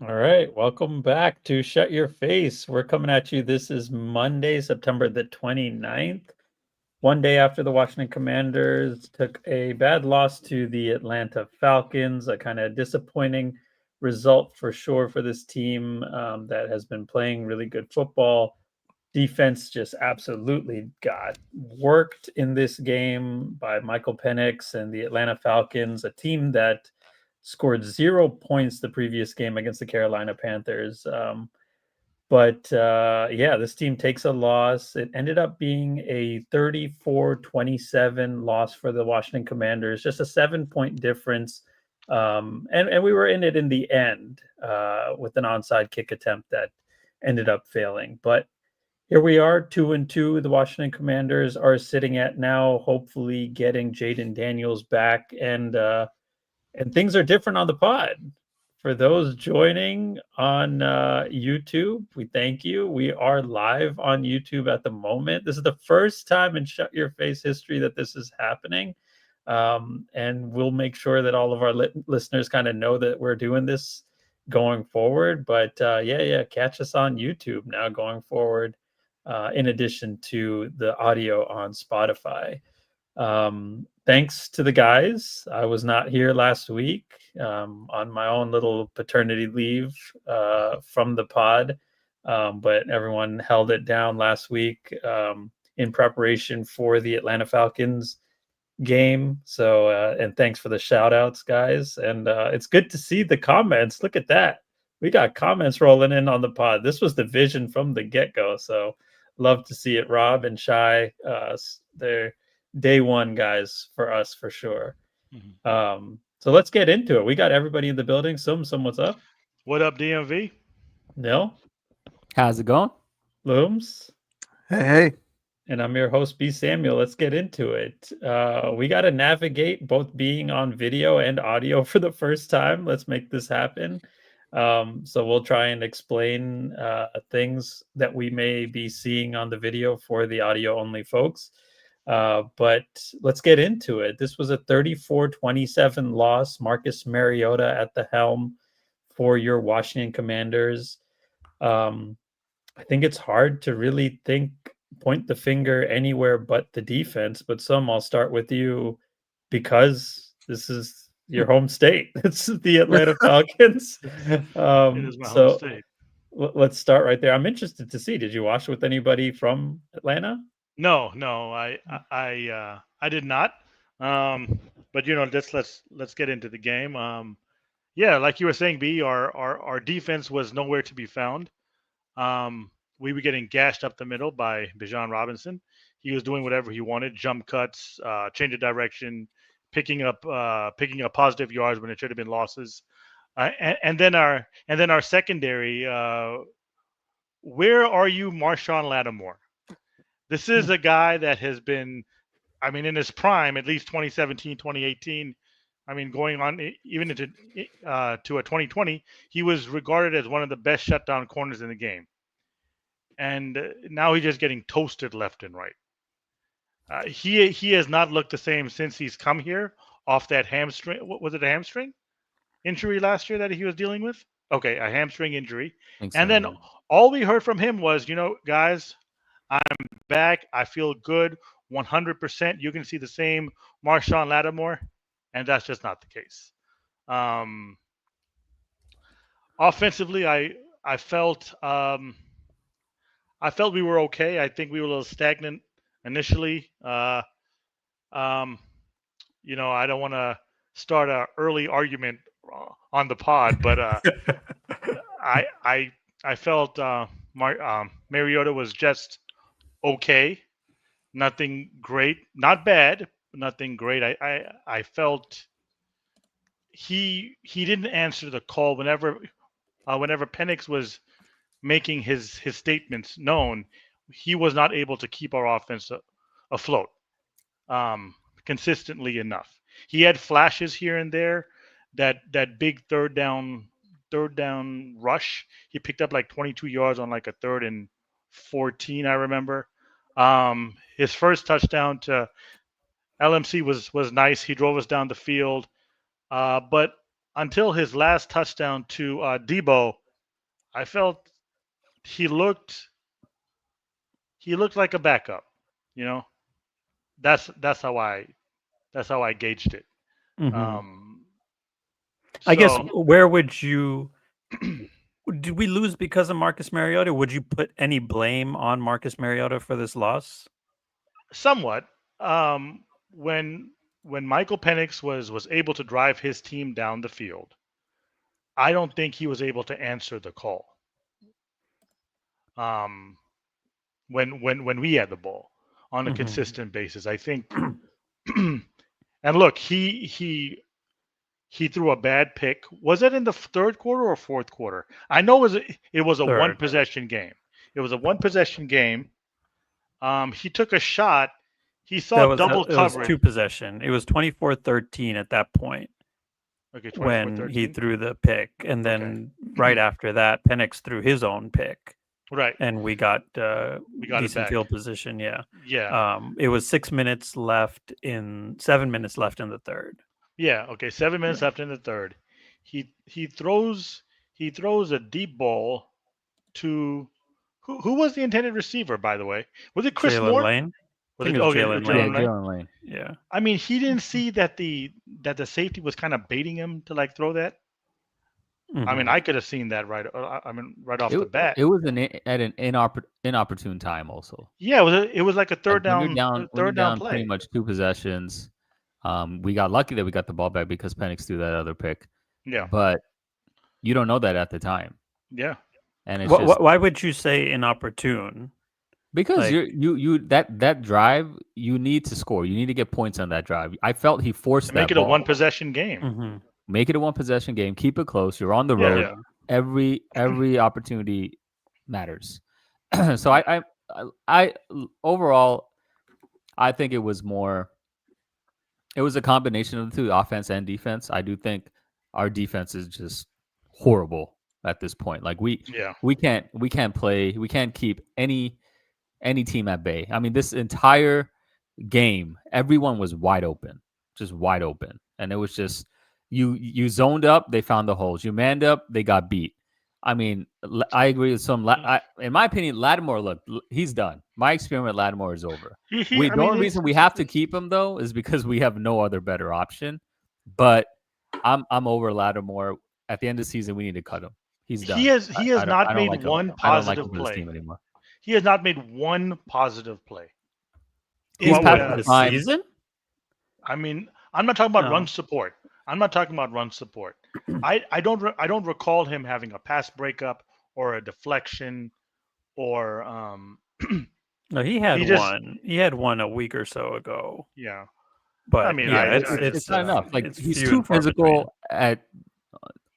All right, welcome back to Shut Your Face. We're coming at you. This is Monday, September the 29th, one day after the Washington Commanders took a bad loss to the Atlanta Falcons, a kind of disappointing result for sure for this team that has been playing really good football. Defense just absolutely got worked in this game by Michael Penix and the Atlanta Falcons, a team that scored 0 points the previous game against the Carolina Panthers. But yeah, this team takes a loss. It ended up being a 34-27 loss for the Washington Commanders, just a 7 point difference. And we were in it in the end with an onside kick attempt that ended up failing. But here we are, 2-2. The Washington Commanders are sitting at now, hopefully getting Jaden Daniels back, and things are different on the pod. For those joining on YouTube, we thank you. We are live on YouTube at the moment. This is the first time in Shut Your Face history that this is happening. And we'll make sure that all of our listeners kind of know that we're doing this going forward. But yeah, catch us on YouTube now going forward, in addition to the audio on Spotify. Thanks to the guys. I was not here last week on my own little paternity leave from the pod, but everyone held it down last week in preparation for the Atlanta Falcons game. So, and thanks for the shout outs, guys. And it's good to see the comments. Look at that. We got comments rolling in on the pod. This was the vision from the get go. So, love to see it. Rob and Shy, they're day one guys for us for sure. So let's get into it. We got everybody in the building. Some what's up? What up, DMV? Nil, How's it going? Looms, Hey, and I'm your host, B. Samuel. Let's get into it. We got to navigate both being on video and audio for the first time. Let's make this happen. So we'll try and explain things that we may be seeing on the video for the audio only folks. But let's get into it. This was a 34-27 loss. Marcus Mariota at the helm for your Washington Commanders. I think it's hard to really point the finger anywhere but the defense. But I'll start with you because this is your home state. It's the Atlanta Falcons. It is my home So state. let's start right there. I'm interested to see. Did you watch with anybody from Atlanta? No, I did not. But let's get into the game. Yeah, like you were saying, B, our defense was nowhere to be found. We were getting gashed up the middle by Bijan Robinson. He was doing whatever he wanted, jump cuts, change of direction, picking up positive yards when it should have been losses. And then our secondary. Where are you, Marshawn Lattimore? This is a guy that has been, I mean, in his prime, at least 2017, 2018. I mean, going on even into to a 2020, he was regarded as one of the best shutdown corners in the game. And now he's just getting toasted left and right. He has not looked the same since he's come here off that hamstring. What was it, a hamstring injury last year that he was dealing with? Okay, a hamstring injury. Think And so, then yeah. all we heard from him was, guys, I'm back. I feel good, 100%. You can see the same Marshawn Lattimore, and that's just not the case. Um, Offensively, I felt we were okay. I think we were a little stagnant initially. Um, I don't want to start an early argument on the pod, but I felt Mariota was just okay, nothing great, not bad, nothing great. I felt he didn't answer the call whenever Penix was making his statements known. He was not able to keep our offense afloat consistently enough. He had flashes here and there. That big third down rush. He picked up like 22 yards on like a 3rd and 14. I remember. His first touchdown to LMC was nice. He drove us down the field, but until his last touchdown to Debo, I felt he looked like a backup. You know, that's how I gauged it. Mm-hmm. Um, I guess so where would you did we lose because of Marcus Mariota? Would you put any blame on Marcus Mariota for this loss? somewhat, when Michael Penix was able to drive his team down the field, I don't think he was able to answer the call. Um, when we had the ball on a Mm-hmm. consistent basis, I think. And look, he threw a bad pick. Was it in the third quarter or fourth quarter? I know it was a one Third. possession game. It was a one possession game. He took a shot. He saw That was double it was coverage. two possession. It was 24-13 at that point Okay, when he 24-13. threw the pick, and then right after that, Penix threw his own pick, Right. and we got We got it decent back. field position. Yeah. Yeah. It was 7 minutes left in the third. Yeah. Okay. 7 minutes left in the third. He throws a deep ball to who was the intended receiver, by the way? Was it Chris Jalen Moore? Lane. I Was think it it was okay? Jalen Yeah, Lane. Jalen Lane. Yeah. I mean, he didn't see that the safety was kind of baiting him to like throw that. I mean, Mhm. I could have seen that right. I mean, right off the bat. It was at an inopportune time also. Yeah, it was like a third Like, down, when you're down play. pretty much two possessions. We got lucky that we got the ball back because Penix threw that other pick. Yeah, But you don't know that at the time, yeah. and it's just Why would you say inopportune? because Like- you that drive, you need to score. You need to get points on that drive. I felt he forced Make that it a ball. one possession game. Mhm. Make it a one possession game. Keep it close. You're on the Yeah, road. yeah. Every opportunity matters. So I overall, I think it was a combination of the two, offense and defense. I do think our defense is just horrible at this point. Like we can't keep any team at bay. I mean, this entire game, everyone was wide open, just wide open, and it was just you zoned up, they found the holes. You manned up, they got beat. I mean, I agree with some. In my opinion, Lattimore, look, he's done. My experiment with Lattimore is over. The only reason we have to keep him though is because we have no other better option. But I'm over Lattimore. At the end of the season, we need to cut him. He's done. He has not made one positive play. play. Team anymore. He has not made one positive play. He's past this the season? I mean, I'm not talking about run support. I don't recall him having a pass breakup or a deflection or No, he had one. He had one a week or so ago. Yeah. But I mean, it's not enough. Like, he's few too and far physical at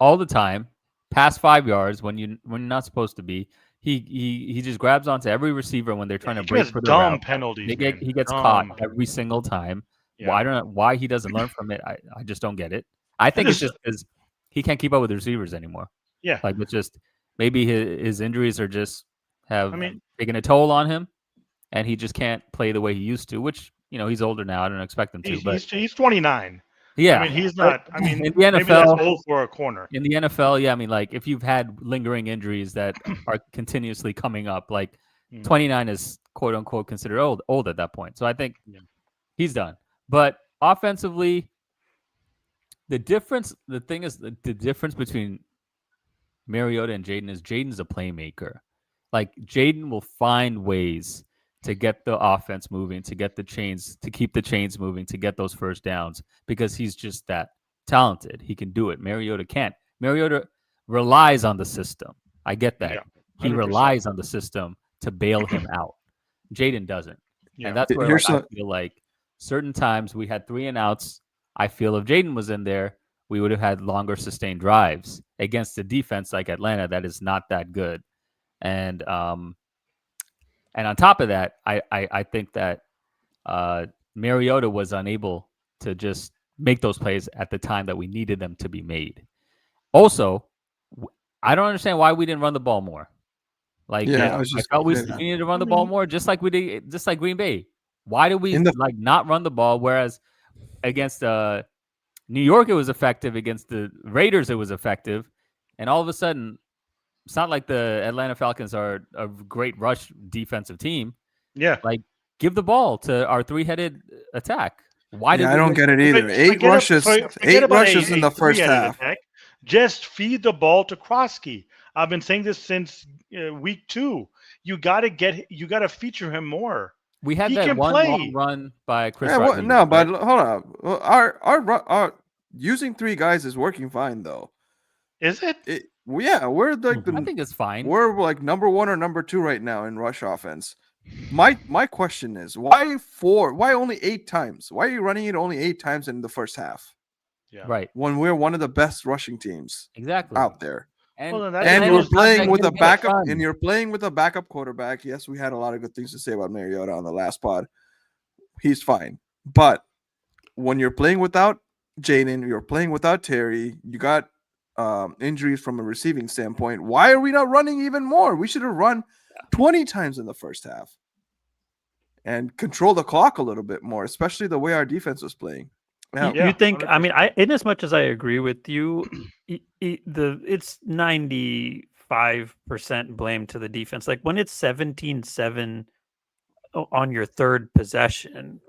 all the time. Past 5 yards when you're not supposed to be. He just grabs onto every receiver when they're trying to break for the dumb route. penalties. He gets caught every single time. Yeah. Well, I don't know why he doesn't learn from it. I just don't get it. I think it's just because he can't keep up with the receivers anymore. Yeah. Like, it's just maybe his injuries are just taken a toll on him, and he just can't play the way he used to, which, he's older now. I don't expect him to. He's 29. Yeah. I mean, he's not. I mean, in the NFL, maybe that's old for a corner. In the NFL, yeah. I mean, like, if you've had lingering injuries that are continuously coming up, like 29 is quote unquote considered old at that point. So I think he's done. But offensively, the difference between Mariota and Jaden is Jaden's a playmaker. Like, Jaden will find ways to get the offense moving, to keep the chains moving, to get those first downs, because he's just that talented. He can do it. Mariota can't. Mariota relies on the system. I get that. Yeah, he relies on the system to bail him out. Jaden doesn't. Yeah. And that's where I feel like certain times we had 3 and outs. I feel if Jaden was in there, we would have had longer sustained drives against a defense like Atlanta that is not that good. And on top of that, I think that Mariota was unable to just make those plays at the time that we needed them to be made. Also, I don't understand why we didn't run the ball more. Like, I felt we needed to run the ball more, just like Green Bay. Why did we not run the ball? Whereas against New York, it was effective. Against the Raiders, it was effective. And all of a sudden, it's not like the Atlanta Falcons are a great rush defensive team. Yeah. Like, give the ball to our three-headed attack. Why did I don't get it either. Eight rushes in the first half. Attack. Just feed the ball to Krosky. I've been saying this since week 2. You got to feature him more. We had that one long run by Chris. Rodgers, no, but hold on. Our using 3 guys is working fine though. Is it? Yeah, we're like I think it's fine. We're like number 1 or number 2 right now in rush offense. My question is why only 8 times? Why are you running it only 8 times in the first half? Yeah. Right. When we're one of the best rushing teams out there. And you're playing with a backup and you're playing with a backup quarterback. Yes, we had a lot of good things to say about Mariota on the last pod. He's fine. But when you're playing without Jaden, you're playing without Terry, you got injuries from a receiving standpoint. Why are we not running even more? We should have run 20 times in the first half and control the clock a little bit more, especially the way our defense was playing. You think? 100%. I mean, in as much as I agree with you, it's 95% blame to the defense. Like when it's 17-7 on your third possession,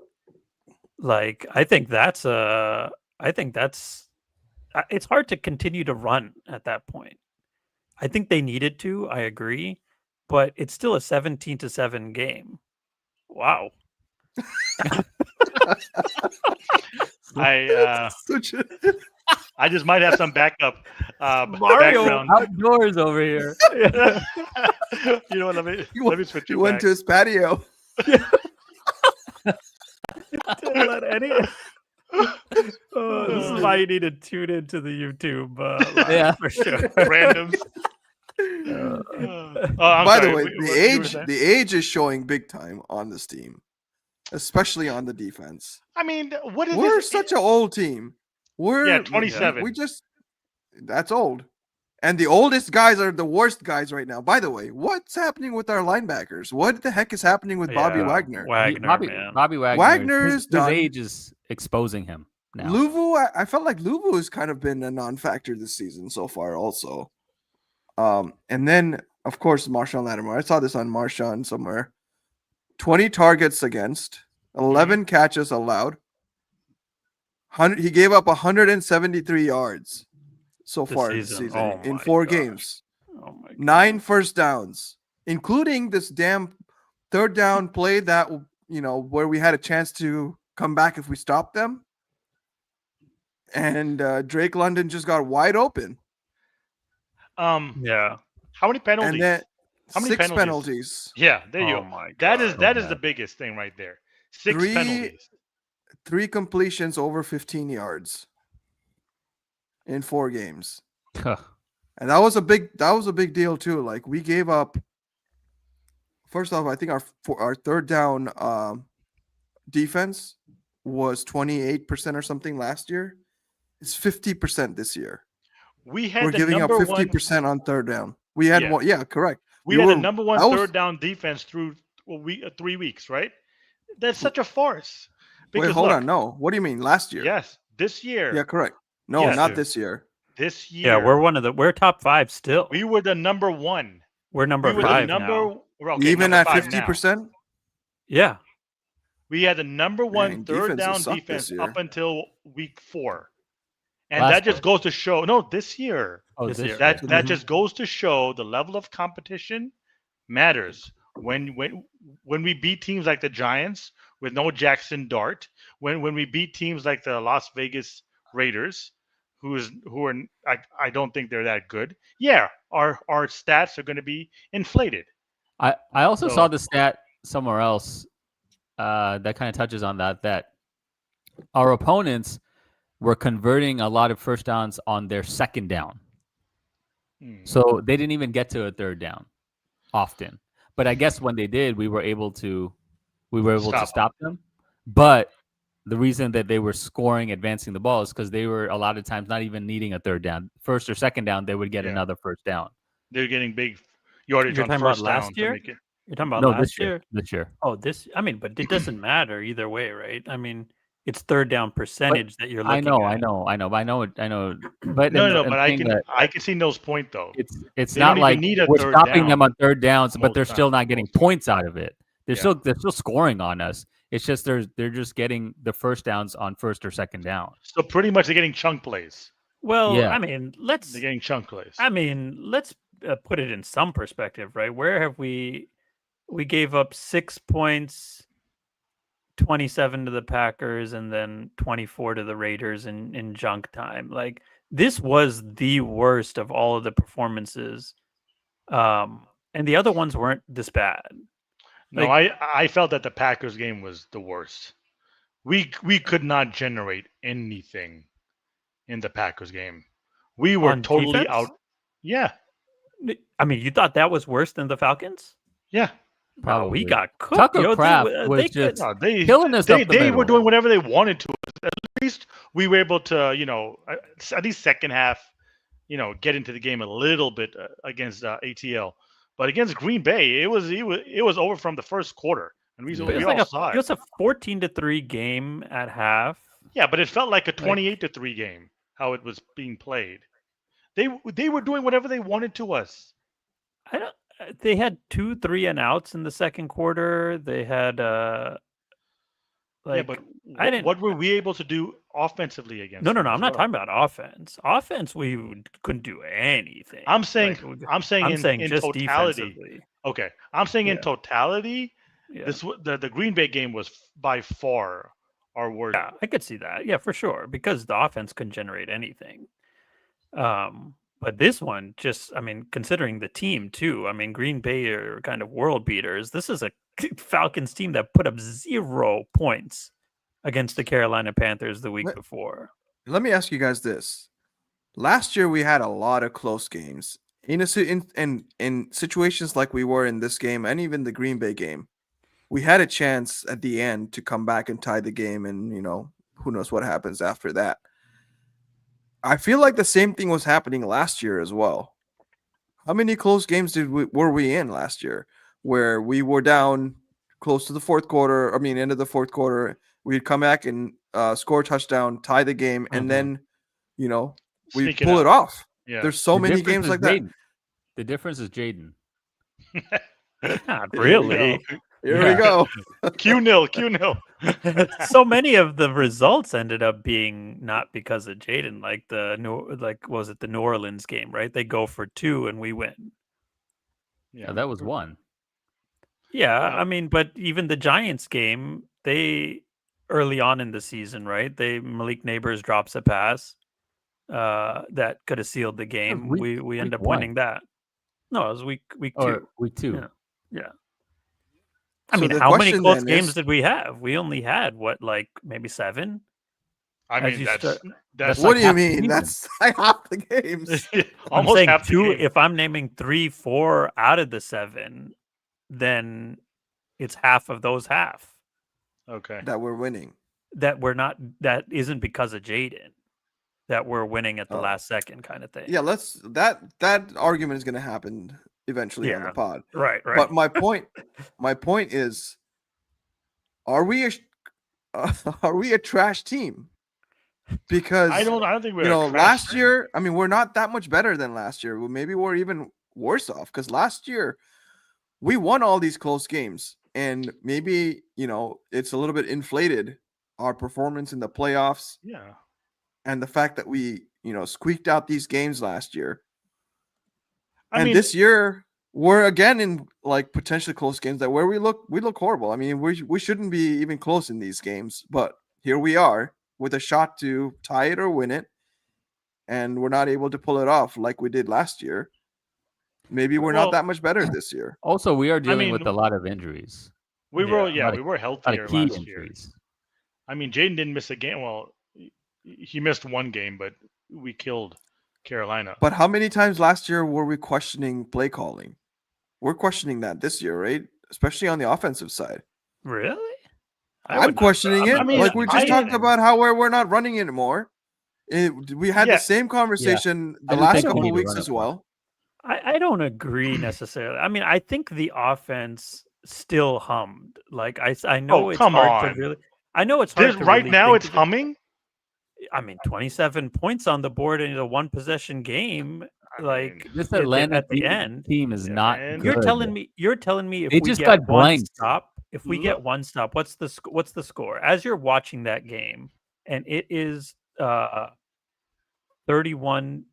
like I think that's it's hard to continue to run at that point. I think they needed to. I agree, but it's still a 17-7 game. Wow. I just might have some backup. Mario background. Outdoors over here. You know what? Let me switch. He went to his patio. This is why you need to tune into the YouTube. For sure. Randoms. By the way, the age is showing big time on this team, especially on the defense. I mean, we're such an old team. We're 27. That's old. And the oldest guys are the worst guys right now. By the way, what's happening with our linebackers? What the heck is happening with Bobby Wagner? Bobby Wagner. Wagner is his age is exposing him now. Luvu, I felt like Luvu has kind of been a non-factor this season so far also. And then, of course, Marshawn Lattimore. I saw this on Marshawn somewhere. 20 targets against, 11 catches allowed. He gave up 173 yards so far this season in 4 games. 9 first downs, including this damn third down play that, where we had a chance to come back if we stopped them. And Drake London just got wide open. How many penalties? And then 6 penalties. Yeah, there you go. That is the biggest thing right there. 6 penalties. 3 completions over 15 yards in 4 games. And that was a big deal too. Like we gave up. First off, I think our third down defense was 28% or something last year. It's 50% this year. We're giving up 50% on third down. We had one. Yeah, correct. We had the number 1 third down defense through 3 weeks, right? That's such a farce. Wait, hold on. No. What do you mean? Last year? Yes. This year. Yeah, correct. No, not this year. This year. Yeah, we're top 5 still. We were the number 1. We're number 5 now. Even at 50%? Yeah. We had the number 1 third down defense up until week 4. And that just goes to show this year. This year. That just goes to show the level of competition matters. When we beat teams like the Giants with no Jackson Dart, when we beat teams like the Las Vegas Raiders, who are I don't think they're that good. Yeah, our stats are going to be inflated. I also saw the stat somewhere else that kind of touches on that our opponents were converting a lot of first downs on their second down. So they didn't even get to a third down often. But I guess when they did, we were able to stop them. But the reason that they were scoring, advancing the ball is because they were a lot of times not even needing a third down. First or second down, they would get another first down. They're getting big yardage on first down. Last year? You're talking about last year? This year. Oh, but it doesn't matter either way, right? I mean, it's third down percentage that you're looking I at. know. But no. But I can see No's point though. It's They not don't like even need a we're third stopping down them on third downs, but most they're still times, not getting most times. points out of it. They're Yeah. still scoring on us. It's just they're just getting the first downs on first or second down. So pretty much they're getting chunk plays. Well, Yeah. I mean, They're getting chunk plays. I mean, let's put it in some perspective, right? Where have we gave up 6 points, 27 to the Packers, and then 24 to the Raiders in junk time. Like, this was the worst of all of the performances. And the other ones weren't this bad. No, I felt that the Packers game was the worst. We could not generate anything in the Packers game. We were totally defense? out. Yeah. I mean, you thought that was worse than the Falcons? Yeah. Probably. We got cooked. Tucker Kraft was just killing us. They were doing whatever they wanted to. At least we were able to, at least second half, get into the game a little bit against ATL. But against Green Bay, it was over from the first quarter, and we all saw it. It was a 14-3 game at half. Yeah, but it felt like a 28-3 game how it was being played. They were doing whatever they wanted to us. They had 2 3-and-outs in the second quarter. They had but what were we able to do offensively against? No. I'm not talking about offense. Offense, we couldn't do anything. I'm saying in just totality. Okay, I'm saying in totality, the Green Bay game was by far our worst. Yeah, I could see that. Yeah, for sure, because the offense couldn't generate anything. But this one, considering the team too, Green Bay are kind of world beaters. This is a Falcons team that put up 0 points against the Carolina Panthers the week before. Let me ask you guys this. Last year, we had a lot of close games. In situations like we were in this game and even the Green Bay game, we had a chance at the end to come back and tie the game, and, who knows what happens after that. I feel like the same thing was happening last year as well. How many close games were we in last year where we were down close to the fourth quarter? End of the fourth quarter, we'd come back and score a touchdown, tie the game, and then, we pull it off. Yeah. There's so many games like that. The difference is Jaden. Not really. Here we go. Q-0. So many of the results ended up being not because of Jaden, like the New Orleans game, right? They go for 2 and we win. Yeah, that was 1. Yeah, but even the Giants game, they early on in the season, right? Malik Neighbors drops a pass that could have sealed the game. We end up winning that. No, it was week 2. Week 2. Yeah. How many close games did we have? We only had maybe 7? That's what do you mean? That's like half the games. Almost saying half 2. the game. If I'm naming 3, 4 out of the 7, then it's half of those half. Okay. That we're winning. That we're not. That isn't because of Jaden. That we're winning at the last second, kind of thing. Yeah, that argument is going to happen eventually on the pod. Right. But my point is, are we a trash team? Because I don't think we're last year. We're not that much better than last year. Maybe we're even worse off because last year we won all these close games, and maybe it's a little bit inflated our performance in the playoffs. Yeah, and the fact that we squeaked out these games last year. This year we're again in potentially close games where we look horrible. We shouldn't be even close in these games, but here we are with a shot to tie it or win it, and we're not able to pull it off like we did last year. Maybe we're not that much better this year. Also, we are dealing with a lot of injuries. We were healthier last year. Jaden didn't miss a game. Well, he missed 1 game, but we killed Carolina. But how many times last year were we questioning play calling? We're questioning that this year, right? Especially on the offensive side. Really? I'm questioning it. We just talked about how we're not running anymore. We had the same conversation the last couple of weeks as well. I don't agree necessarily. I think the offense still hummed. I know it's hard to really. I know it's hard to right really now. It's think humming. I mean, 27 points on the board in a one possession game. Like this Atlanta at the end, team is not man. good. You're telling me if They we just get got one blanked. stop, if we get one stop, what's the score? As you're watching that game, and it is 31.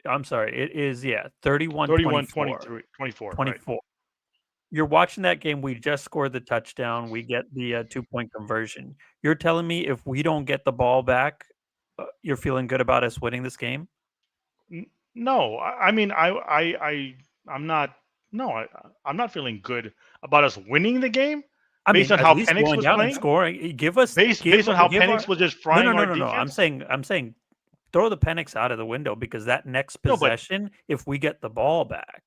I'm sorry, it is 31 24. 24. 24. You're watching that game. We just scored the touchdown. We get the 2-point conversion. You're telling me if we don't get the ball back, you're feeling good about us winning this game? No, I mean, I'm not. No, I'm not feeling good about us winning the game. Based on how Penix was playing, scoring. Give us based on how Penix was just frying our defense. No. I'm saying throw the Penix out of the window because that next possession, if we get the ball back,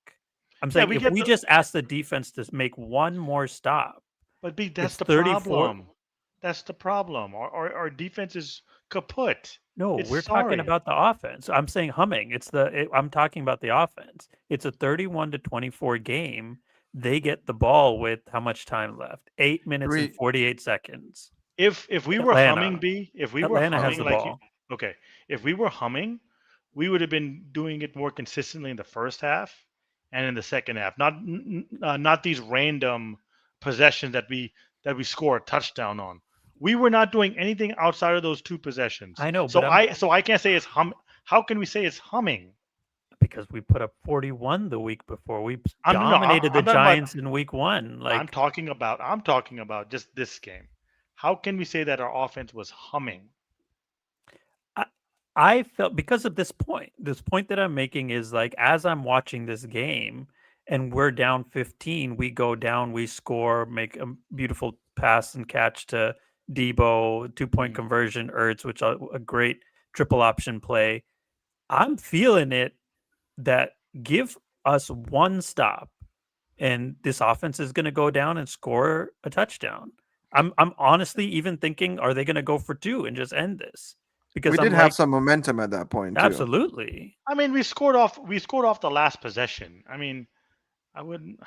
I'm saying if we just ask the defense to make one more stop. But that's the problem. That's the problem. Our defense is kaput. No, we're talking about the offense. I'm saying humming. I'm talking about the offense. It's a 31-24 game. They get the ball with how much time left? 8 minutes and 48 seconds. If we were humming, if we were Atlanta humming has the ball. If we were humming, we would have been doing it more consistently in the first half and in the second half. Not these random possessions that we score a touchdown on. We were not doing anything outside of those two possessions. I know, so I can't say it's hum. How can we say it's humming? Because we put up 41 the week before. We dominated the Giants in week 1. Like I'm talking about just this game. How can we say that our offense was humming? I felt because of this point that I'm making is like as I'm watching this game and we're down 15, we go down, we score, make a beautiful pass and catch to Debo, 2-point conversion, Ertz, which a great triple option play. I'm feeling it that give us one stop and this offense is going to go down and score a touchdown. I'm honestly even thinking, are they going to go for 2 and just end this? Because we did have some momentum at that point. Absolutely. Too. I mean, we scored off the last possession. I mean, I wouldn't.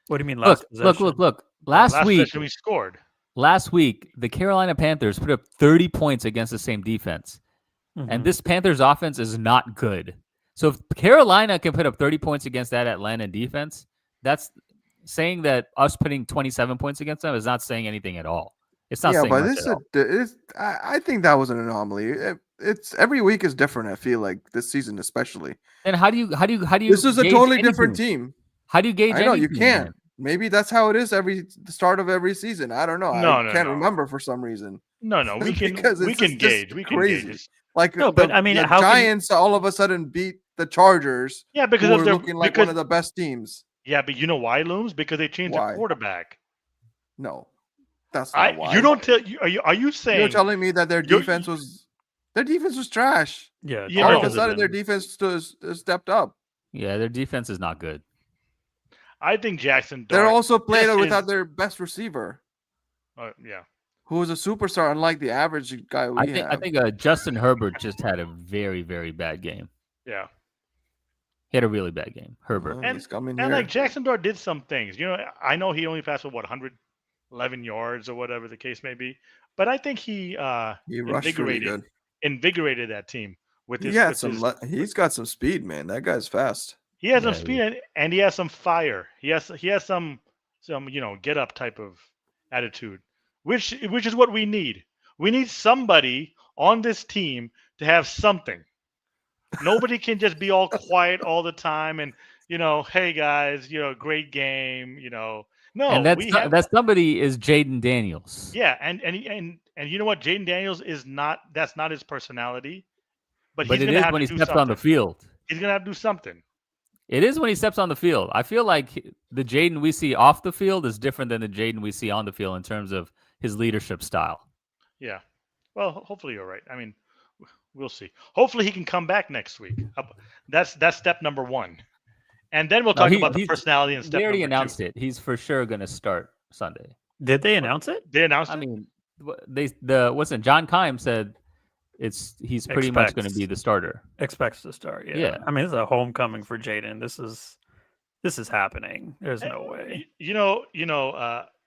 What do you mean last possession? Look. Last week we scored. Last week, the Carolina Panthers put up 30 points against the same defense. Mm-hmm. And this Panthers offense is not good. So if Carolina can put up 30 points against that Atlanta defense, that's saying that us putting 27 points against them is not saying anything at all. It's not saying much at all. I think that was an anomaly. It's every week is different. I feel like this season, especially. And how do you? This is a totally different team. How do you gauge? I know you can't. Man? Maybe that's how it is the start of every season. I don't know. I can't remember for some reason. No, we can gauge. We can gauge. Like the Giants all of a sudden beat the Chargers. Yeah, because they're looking like one of the best teams. Yeah, but you know why, Looms? Because they changed their quarterback. No, that's not why. You don't tell. Are you saying you're telling me that their defense was trash? Yeah, all of a sudden their defense stepped up. Yeah, their defense is not good. I think Jackson. They're also playing without their best receiver. Yeah. Who is a superstar, unlike the average guy we have. I think Justin Herbert just had a very, very bad game. Yeah. He had a really bad game. Herbert. And like Jackson Dart did some things. You know, I know he only passed for 111 yards or whatever the case may be, but I think he invigorated that team with his. He's got some speed, man. That guy's fast. He has some speed and he has some fire. He has some get up type of attitude, which is what we need. We need somebody on this team to have something. Nobody can just be all quiet all the time and hey guys, great game, No, and that somebody is Jaden Daniels. Yeah, and you know what? Jaden Daniels is not. That's not his personality. But it is when he steps on the field. He's gonna have to do something. It is when he steps on the field. I feel like the Jaden we see off the field is different than the Jaden we see on the field in terms of his leadership style. Yeah. Well, hopefully you're right. I mean, we'll see. Hopefully he can come back next week. That's step number 1. And then we'll talk about the personality and step number 2. They already announced it. He's for sure going to start Sunday. Did they announce it? They announced it. I mean, John Keim said he's pretty much going to be the starter. Expects to start. Yeah. I mean, it's a homecoming for Jaden. This is happening. There's no way.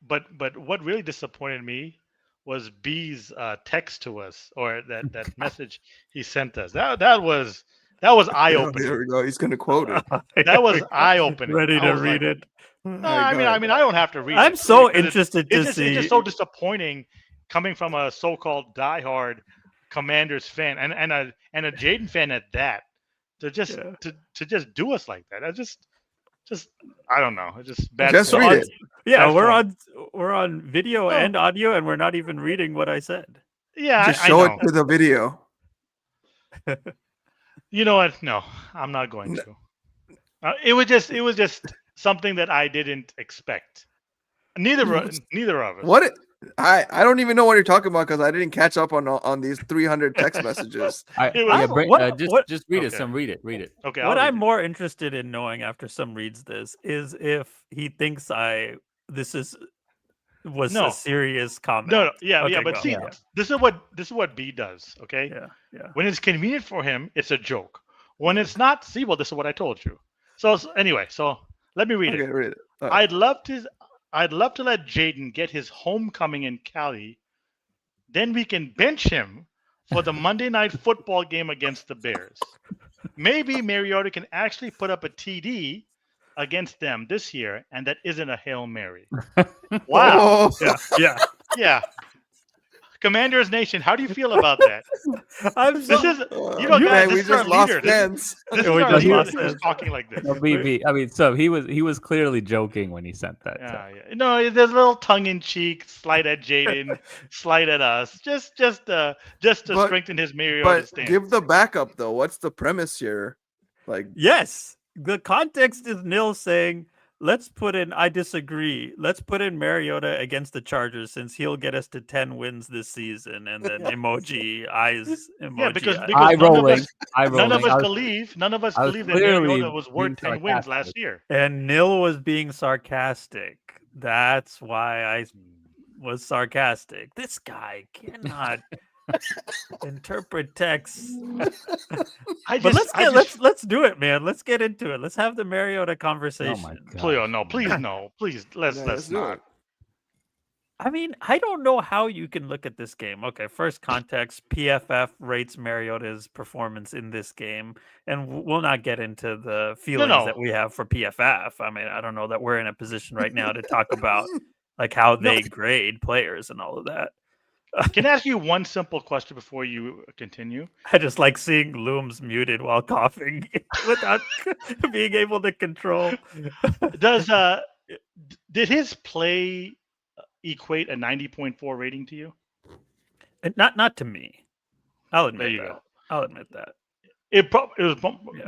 But what really disappointed me B's text to us, or that message he sent us. That was eye opening. There we go. He's gonna quote it. That was eye opening. Ready to read it. No, I mean, I don't have to read it. I'm so because interested to see. It's just so disappointing coming from a so-called diehard Commanders fan and a Jaden fan at that, to just do us like that. I just I don't know. It's just bad. Just read it. Yeah, Bad we're on video and audio, and we're not even reading what I said. Yeah, Just show it to the video. You know what? No, I'm not going to. It was just something that I didn't expect. Neither of us. What? I don't even know what you're talking about because I didn't catch up on these 300 text messages. Just read it. Read it. Okay. What I'm more interested in knowing after some reads this is if he thinks was a serious comment. No, yeah, Okay, but go. see, this is what B does. Okay. Yeah. When it's convenient for him, it's a joke. When it's not, see, well, this is what I told you. So anyway, let me read it. Okay, read it. I'd love to let Jaden get his homecoming in Cali. Then we can bench him for the Monday night football game against the Bears. Maybe Mariota can actually put up a TD against them this year, and that isn't a Hail Mary. Wow. Oh. Yeah. Commanders Nation, how do you feel about that? I'm so, Guys, we this is our just lost leader. fans. This is our leader who's talking like this. No, I mean, so he was clearly joking when he sent that. Yeah. No, there's a little tongue-in-cheek slight at Jaden, slight at us, just to strengthen his Mariota stance. Give the backup though. What's the premise here? Like, yes, the context is Nil saying, let's put in, I disagree. Let's put in Mariota against the Chargers since he'll get us to 10 wins this season. And then emoji eyes. Emoji Yeah, because eye rolling. None of us believe that Mariota was worth 10 wins last year. And Nil was being sarcastic. That's why I was sarcastic. This guy cannot interpret text. Let's do it, man. Let's get into it. Let's have the Mariota conversation. Oh my God. Please, let's not. I mean, I don't know how you can look at this game. Okay, first context, PFF rates Mariota's performance in this game, and we'll not get into the feelings that we have for PFF. I mean, I don't know that we're in a position right now to talk about like how they grade players and all of that. Can I ask you one simple question before you continue? I just like seeing Looms muted while coughing without being able to control. Did his play equate a 90.4 rating to you? Not to me. I'll admit that. I'll admit that. It was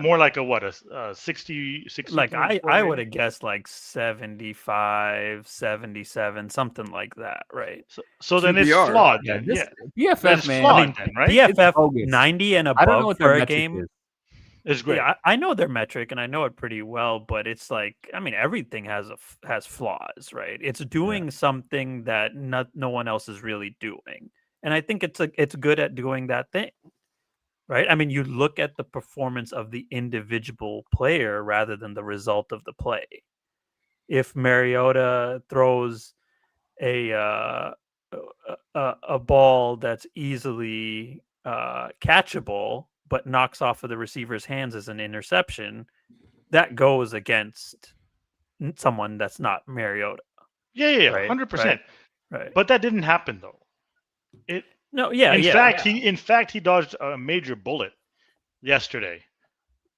more like a 60. Like I would have guessed like 75, 77, something like that, right? So then it's flawed. PFF, man. Flawed, I mean, then, right? PFF 90 and above for a game is great. Yeah, I know their metric and I know it pretty well, but it's like, I mean, everything has flaws, right? It's doing something that no one else is really doing, and I think it's good at doing that thing. Right. I mean, you look at the performance of the individual player rather than the result of the play. If Mariota throws a ball that's easily catchable but knocks off of the receiver's hands as an interception, that goes against someone that's not Mariota. Yeah, right? 100%. Right. But that didn't happen though. In fact, he dodged a major bullet yesterday.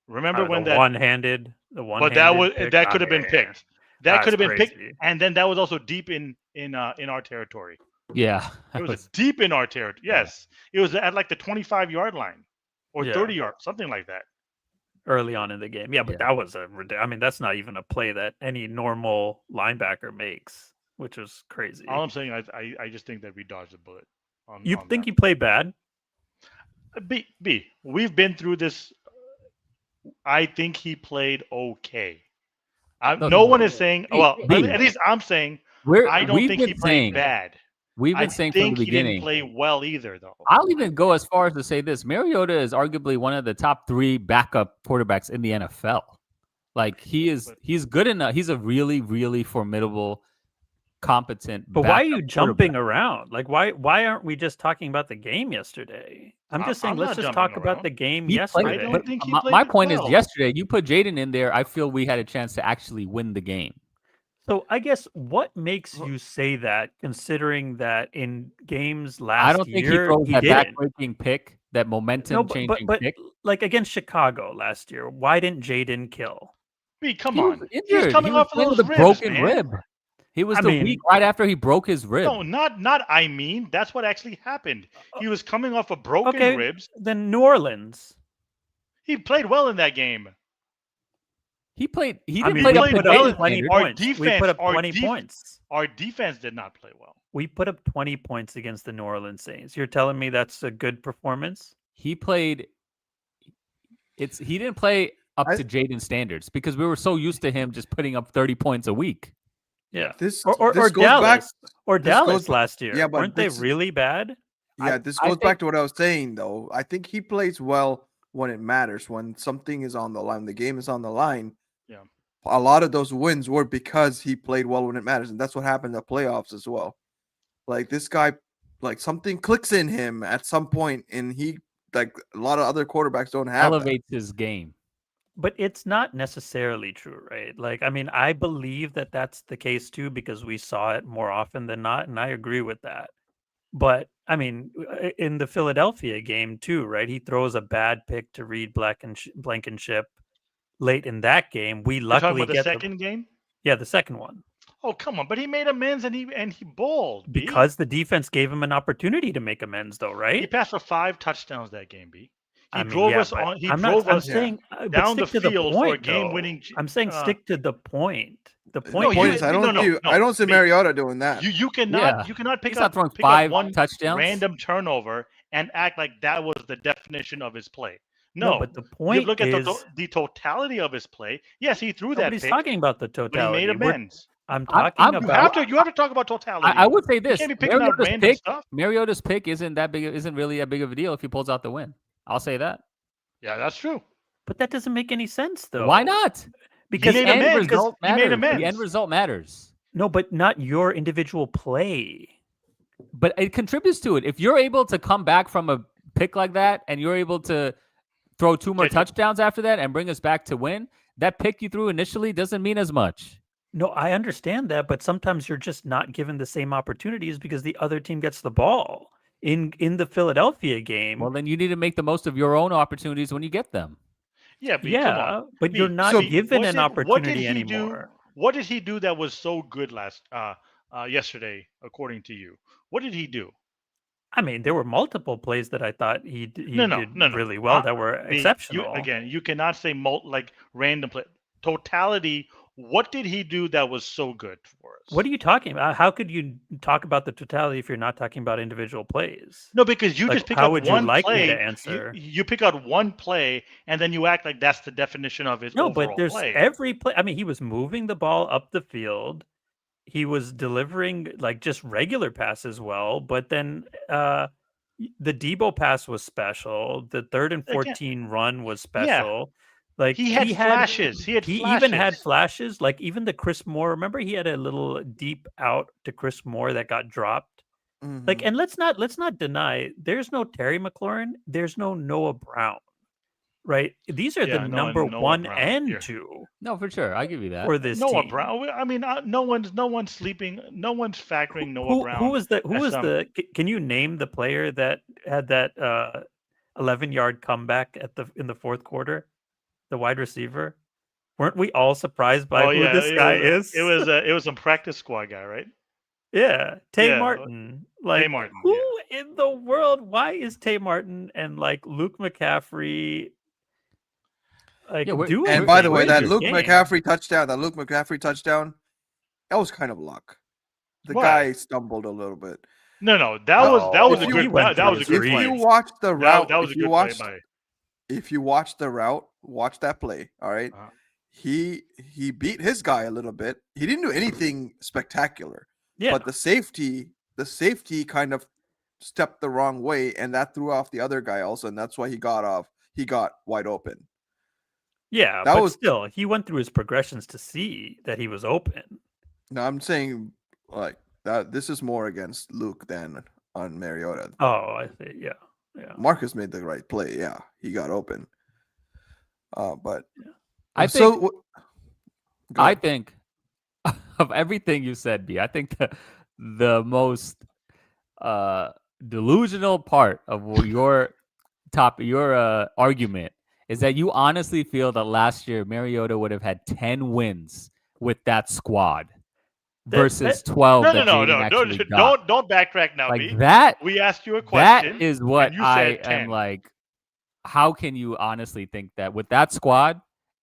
Remember when that one-handed? But that could have been picked. That could have been picked, and then that was also deep in our territory. Yeah, it was deep in our territory. Yes, it was at like the 25-yard line or 30 yards, something like that. Early on in the game, but that was that's not even a play that any normal linebacker makes, which was crazy. All I'm saying, I just think that we dodged a bullet. You think he played bad? B. We've been through this. I think he played okay. No one is saying. Well, at least I'm saying. I don't think he played bad. We've been saying from the beginning. He didn't play well either, though. I'll even go as far as to say this: Mariota is arguably one of the top 3 backup quarterbacks in the NFL. Like he's good enough. He's a really, really formidable competent. But why are you jumping around? Like, why aren't we just talking about the game yesterday? I'm just saying, let's just talk about the game yesterday. I don't think my point is, yesterday you put Jaden in there. I feel we had a chance to actually win the game. So I guess what makes you say that, considering that in games last year, I don't think he throws that back-breaking pick, that momentum-changing pick. Like against Chicago last year, why didn't Jaden kill? Come on. He's coming off of a broken rib. He was week right after he broke his rib. No, not that's what actually happened. He was coming off of broken ribs. Then New Orleans. He played well in that game. He didn't play well in 20 points. We put up 20 points. Our defense did not play well. We put up 20 points against the New Orleans Saints. You're telling me that's a good performance? He didn't play up to Jaden's standards because we were so used to him just putting up 30 points a week. Yeah. Or Dallas last year. Yeah, but weren't they really bad? Yeah, this goes back to what I was saying, though. I think he plays well when it matters, when something is on the line, the game is on the line. Yeah. A lot of those wins were because he played well when it matters, and that's what happened in the playoffs as well. Like this guy, like something clicks in him at some point, and he, like a lot of other quarterbacks, don't have elevates his game. But it's not necessarily true, right? Like, I mean, I believe that that's the case too, because we saw it more often than not, and I agree with that. But I mean, in the Philadelphia game too, right? He throws a bad pick to Reed Blankenship late in that game. We luckily get the second game. Yeah, the second one. Oh, come on! But he made amends and he balled. Because the defense gave him an opportunity to make amends, though, right? He passed for 5 touchdowns that game, B. He drove us on. He drove us down the field for a game-winning. I'm saying stick to the point. The point is, I don't see Mariota doing that. You cannot pick up 5 touchdowns, random turnover, and act like that was the definition of his play. No, but the point you look at the totality of his play. Yes, he threw that. Nobody's talking about the totality. But he made amends. I'm talking about. You have to talk about totality. I would say this: you can't be picking out random stuff. Mariota's pick isn't really that big of a deal if he pulls out the win. I'll say that. Yeah, that's true. But that doesn't make any sense, though. Why not? Because the end result matters. No, but not your individual play. But it contributes to it. If you're able to come back from a pick like that and you're able to throw 2 more touchdowns after that and bring us back to win, that pick you threw initially doesn't mean as much. No, I understand that, but sometimes you're just not given the same opportunities because the other team gets the ball. In the Philadelphia game, well, then you need to make the most of your own opportunities when you get them. Yeah, but you're not given an opportunity anymore. What did he do that was so good yesterday, according to you? What did he do? I mean, there were multiple plays that I thought he did really well that were exceptional. You cannot say random play. Totality. What did he do that was so good for us? What are you talking about? How could you talk about the totality if you're not talking about individual plays? No, because you just pick out one play. How would you like me to answer? You pick out one play, and then you act like that's the definition of his overall play. No, but there's every play. I mean, he was moving the ball up the field. He was delivering just regular passes well, but then the Debo pass was special. The 3rd and 14 run was special. Yeah. He had flashes. He even had flashes. Like even the Chris Moore. Remember, he had a little deep out to Chris Moore that got dropped. Mm-hmm. And let's not deny there's no Terry McLaurin. There's no Noah Brown. Right? These are the number Noah 1 Brown and 2. No, for sure. I give you that. For this Noah team. Brown. I mean, no one's sleeping. No one's factoring Noah Brown. Who was the? Can you name the player that had that 11-yard comeback in the fourth quarter? The wide receiver. Weren't we all surprised by who this guy is? It was a practice squad guy, right? Yeah, Martin. Tay Martin. Who in the world? Why is Tay Martin and Luke McCaffrey doing? And by the way, that Luke McCaffrey touchdown, that was kind of luck. The guy stumbled a little bit. No, that was a good play. If you watch the route, if you watch the route, watch that play. All right. Uh-huh. He beat his guy a little bit. He didn't do anything spectacular. Yeah. But the safety kind of stepped the wrong way, and that threw off the other guy also, and that's why he got wide open. Yeah, still he went through his progressions to see that he was open. No, I'm saying Like that. This is more against Luke than on Mariota. Oh, I see. Yeah. Yeah. Marcus made the right play. Yeah, he got open. But I think of everything you said, B, I think the most delusional part of your argument is that you honestly feel that last year Mariota would have had 10 wins with that squad versus 12. Don't backtrack now, like B. that. We asked you a question. That is what and you I said 10. am like. How can you honestly think that with that squad?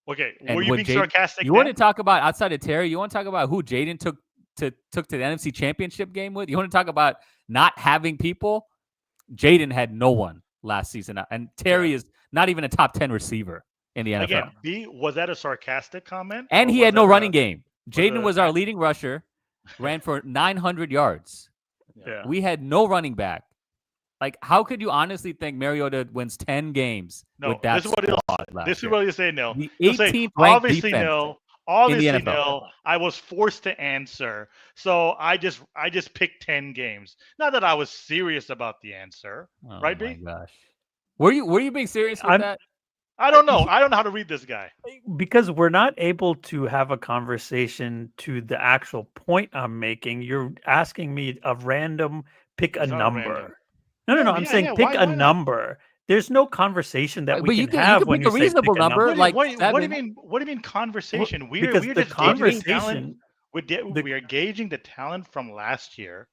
Okay, were you being sarcastic? You want to talk about outside of Terry? You want to talk about who Jaden took to the NFC Championship game with? You want to talk about not having people? Jaden had no one last season, and Terry is not even a top 10 receiver in the NFL. Again, B, was that a sarcastic comment? And he had no running game. Jaden was our leading rusher, ran for 900 yards. Yeah. We had no running back. Like, how could you honestly think Mariota wins 10 games with that squad last This is year? what you say, Neil. The 18th ranked defense Obviously, in the NFL. no. I was forced to answer, so I just picked 10 games. Not that I was serious about the answer, right, B? Oh my gosh, were you being serious with that? I don't know. I don't know how to read this guy because we're not able to have a conversation to the actual point I'm making. You're asking me a random pick a number. No. I'm saying pick a number. There's no conversation that we can have when you pick a reasonable number. Like what do you mean? What do you mean conversation? We're just conversation. We are gauging the talent from last year,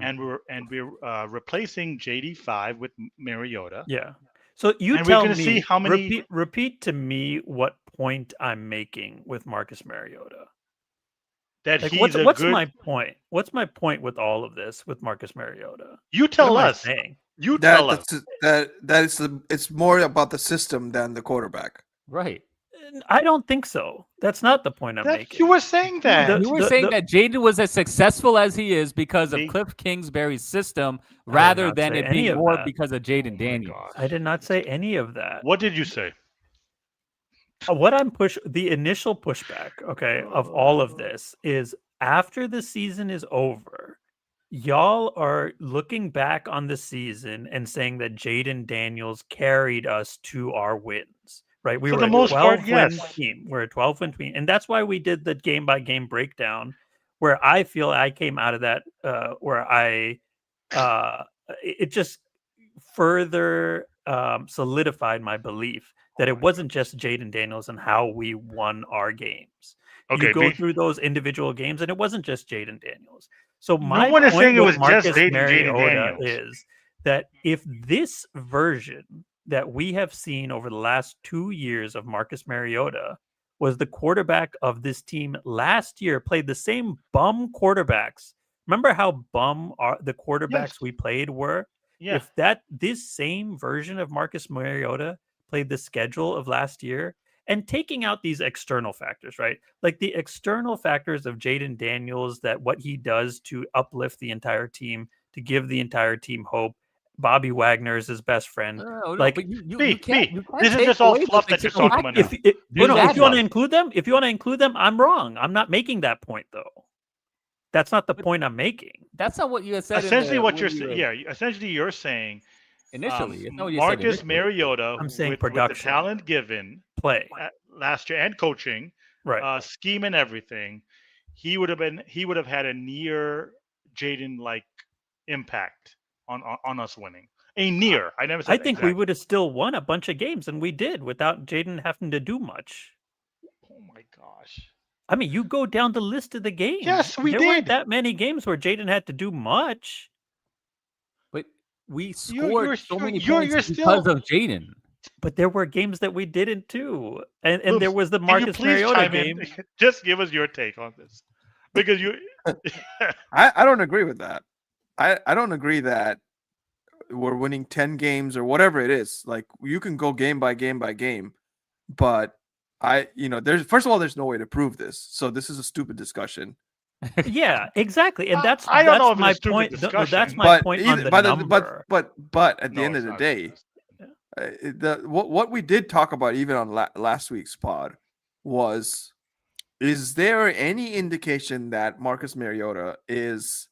and we're replacing JD5 with Mariota. Yeah. So you tell me. See how many. Repeat to me what point I'm making with Marcus Mariota. That like, he's what's my point? What's my point with all of this with Marcus Mariota? You tell us. You tell us. It's more about the system than the quarterback. Right. I don't think so. That's not the point I'm making. You were saying that. You were saying that Jaden was as successful as he is because of Cliff Kingsbury's system rather than it being more because of Jaden Daniels. I did not say any of that. What did you say? What the initial pushback, of all of this is after the season is over, y'all are looking back on the season and saying that Jaden Daniels carried us to our wins, right? We were a 12-win team. We're a 12-win team. And that's why we did the game-by-game breakdown where I feel I came out of that it just further solidified my belief that it wasn't just Jaden Daniels and how we won our games. You go through those individual games, and it wasn't just Jaden Daniels. So my point with Marcus Mariota is that if this version that we have seen over the last 2 years of Marcus Mariota was the quarterback of this team last year, played the same bum quarterbacks. Remember how bum the quarterbacks we played were? Yeah. If this same version of Marcus Mariota played the schedule of last year, and taking out these external factors, right? Like the external factors of Jaden Daniels, that what he does to uplift the entire team, to give the entire team hope. Bobby Wagner is his best friend. But you can't this is just all fluff that you're talking about. If you want to include them, I'm wrong. I'm not making that point though. That's not the point I'm making. That's not what you said. Essentially, essentially you're saying initially, Marcus Mariota. I'm saying with production, with the talent given, play last year, and coaching, right, scheme and everything, he would have had a near Jaden like impact on us winning. A near. I never said. I think we would have still won a bunch of games, and we did without Jaden having to do much. Oh my gosh. I mean, you go down the list of the games. Yes, there weren't that many games where Jaden had to do much. But we scored so many points because of Jaden. But there were games that we didn't too. And there was the Marcus Mariota game. Just give us your take on this. Because you I don't agree with that. I don't agree that we're winning 10 games or whatever it is. Like you can go game by game by game, but first of all, there's no way to prove this. So this is a stupid discussion. Yeah, exactly. And that's I don't know if my it's point. That's my point on the number. But at the end of the day, what we did talk about even on last week's pod was is there any indication that Marcus Mariota is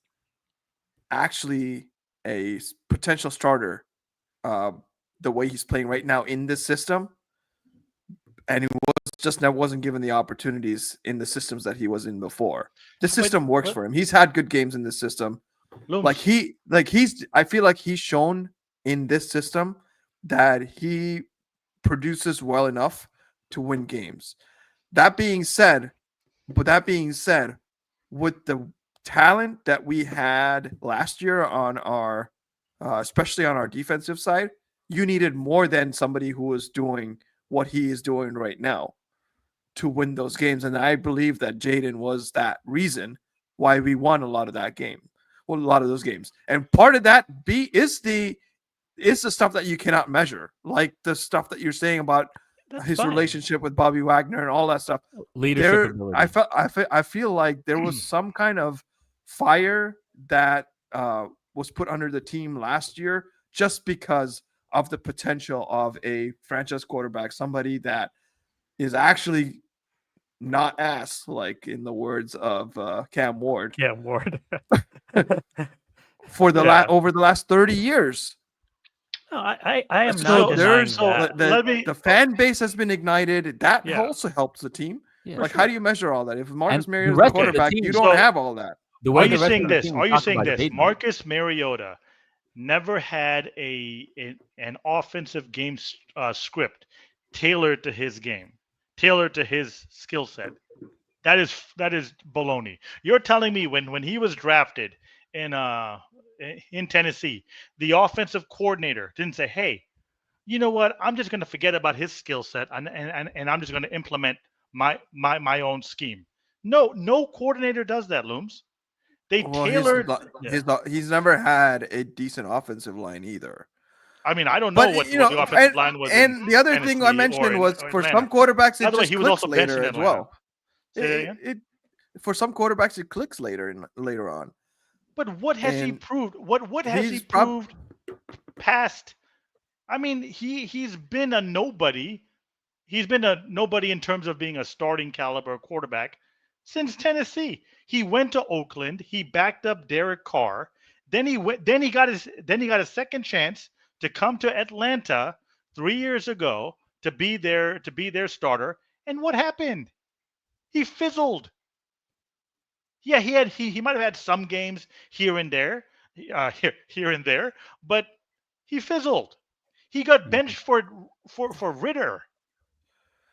actually a potential starter the way he's playing right now in this system? And he wasn't given the opportunities in the systems that he was in before. The system works for him. He's had good games in this system. I feel like he's shown in this system that he produces well enough to win games. That being said, with the talent that we had last year on our, especially on our defensive side, you needed more than somebody who was doing what he is doing right now to win those games. And I believe that Jaden was that reason why we won a lot of those games. And part of that is the stuff that you cannot measure, like the stuff that you're saying about his relationship with Bobby Wagner and all that stuff. Leadership ability. I feel like there was some kind of fire that was put under the team last year just because of the potential of a franchise quarterback, somebody that is actually not ass, like in the words of Cam Ward. For the over the last 30 years. No, I am not denying that. The fan base has been ignited. That also helps the team. Yeah, like, how do you measure all that? If Marcus Mariota is the quarterback, you don't have all that. Are you saying this? Marcus Mariota never had an offensive game script tailored to his game, tailored to his skill set. That is baloney. You're telling me when he was drafted in Tennessee, the offensive coordinator didn't say, "Hey, you know what? I'm just going to forget about his skill set and I'm just going to implement my own scheme." No coordinator does that, Looms. They tailored. He's never had a decent offensive line either. I mean, I don't know what the offensive line was. And the other thing I mentioned was for some quarterbers, it just clicks later as well. For some quarterbacks, it clicks later on. But what has he proved? What has he proved past? I mean, he's been a nobody. He's been a nobody in terms of being a starting caliber quarterback since Tennessee. He went to Oakland. He backed up Derek Carr. Then he got a second chance to come to Atlanta 3 years ago to be their starter. And what happened? He fizzled. Yeah, he might have had some games here and there, but he fizzled. He got benched for Ritter.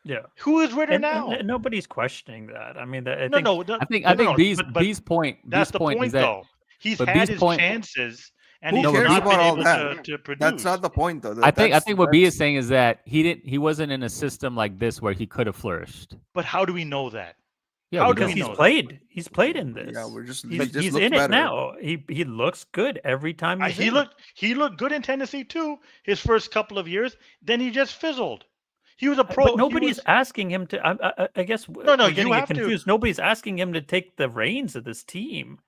Yeah. Who is Ritter now? And nobody's questioning that. I mean, I think B's point. That's the point, is that, though. He's had his chances, and he's not been able to produce. That's not the point, though. I think what B is saying is that he wasn't in a system like this where he could have flourished. But how do we know that? Yeah, because he's played. He's played in this. Yeah, he's in it now. He looks good every time he looked good in Tennessee too. His first couple of years, then he just fizzled. He was a pro. But nobody's asking him to. I guess no. You have confused. Nobody's asking him to take the reins of this team.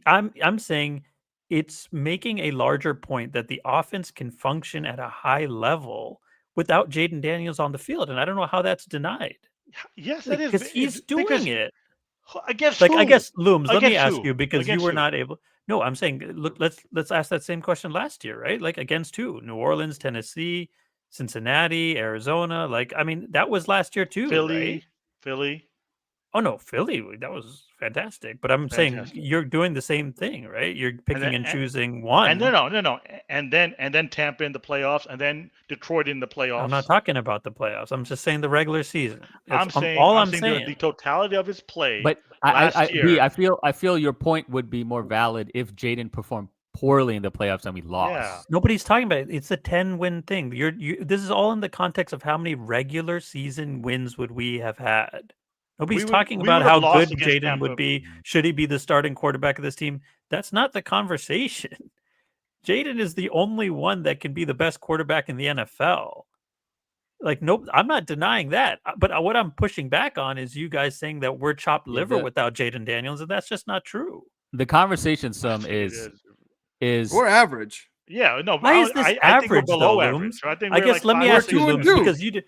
I'm saying it's making a larger point that the offense can function at a high level without Jaden Daniels on the field, and I don't know how that's denied. Yes, it is because he's doing it. Against I guess Looms. Let me ask you because you were not able. No, I'm saying look. Let's ask that same question last year, right? Like against who? New Orleans, Tennessee, Cincinnati, Arizona. Like I mean, that was last year too. Philly. Oh no, Philly. That was fantastic. But I'm saying you're doing the same thing, right? You're picking and choosing one. And no. And then Tampa in the playoffs, and then Detroit in the playoffs. I'm not talking about the playoffs. I'm just saying the regular season. I'm saying the totality of his play. But I feel your point would be more valid if Jaden performed poorly in the playoffs and we lost. Yeah. Nobody's talking about it. It's a 10-win thing. This is all in the context of how many regular season wins would we have had. Nobody's talking about how good Jaden would be. Should he be the starting quarterback of this team? That's not the conversation. Jaden is the only one that can be the best quarterback in the NFL. Like, nope, I'm not denying that. But what I'm pushing back on is you guys saying that we're chopped liver without Jaden Daniels, and that's just not true. The conversation is we're average. Yeah, no. Why is this average, though, Looms? I think I guess let me ask you, Looms, because you did.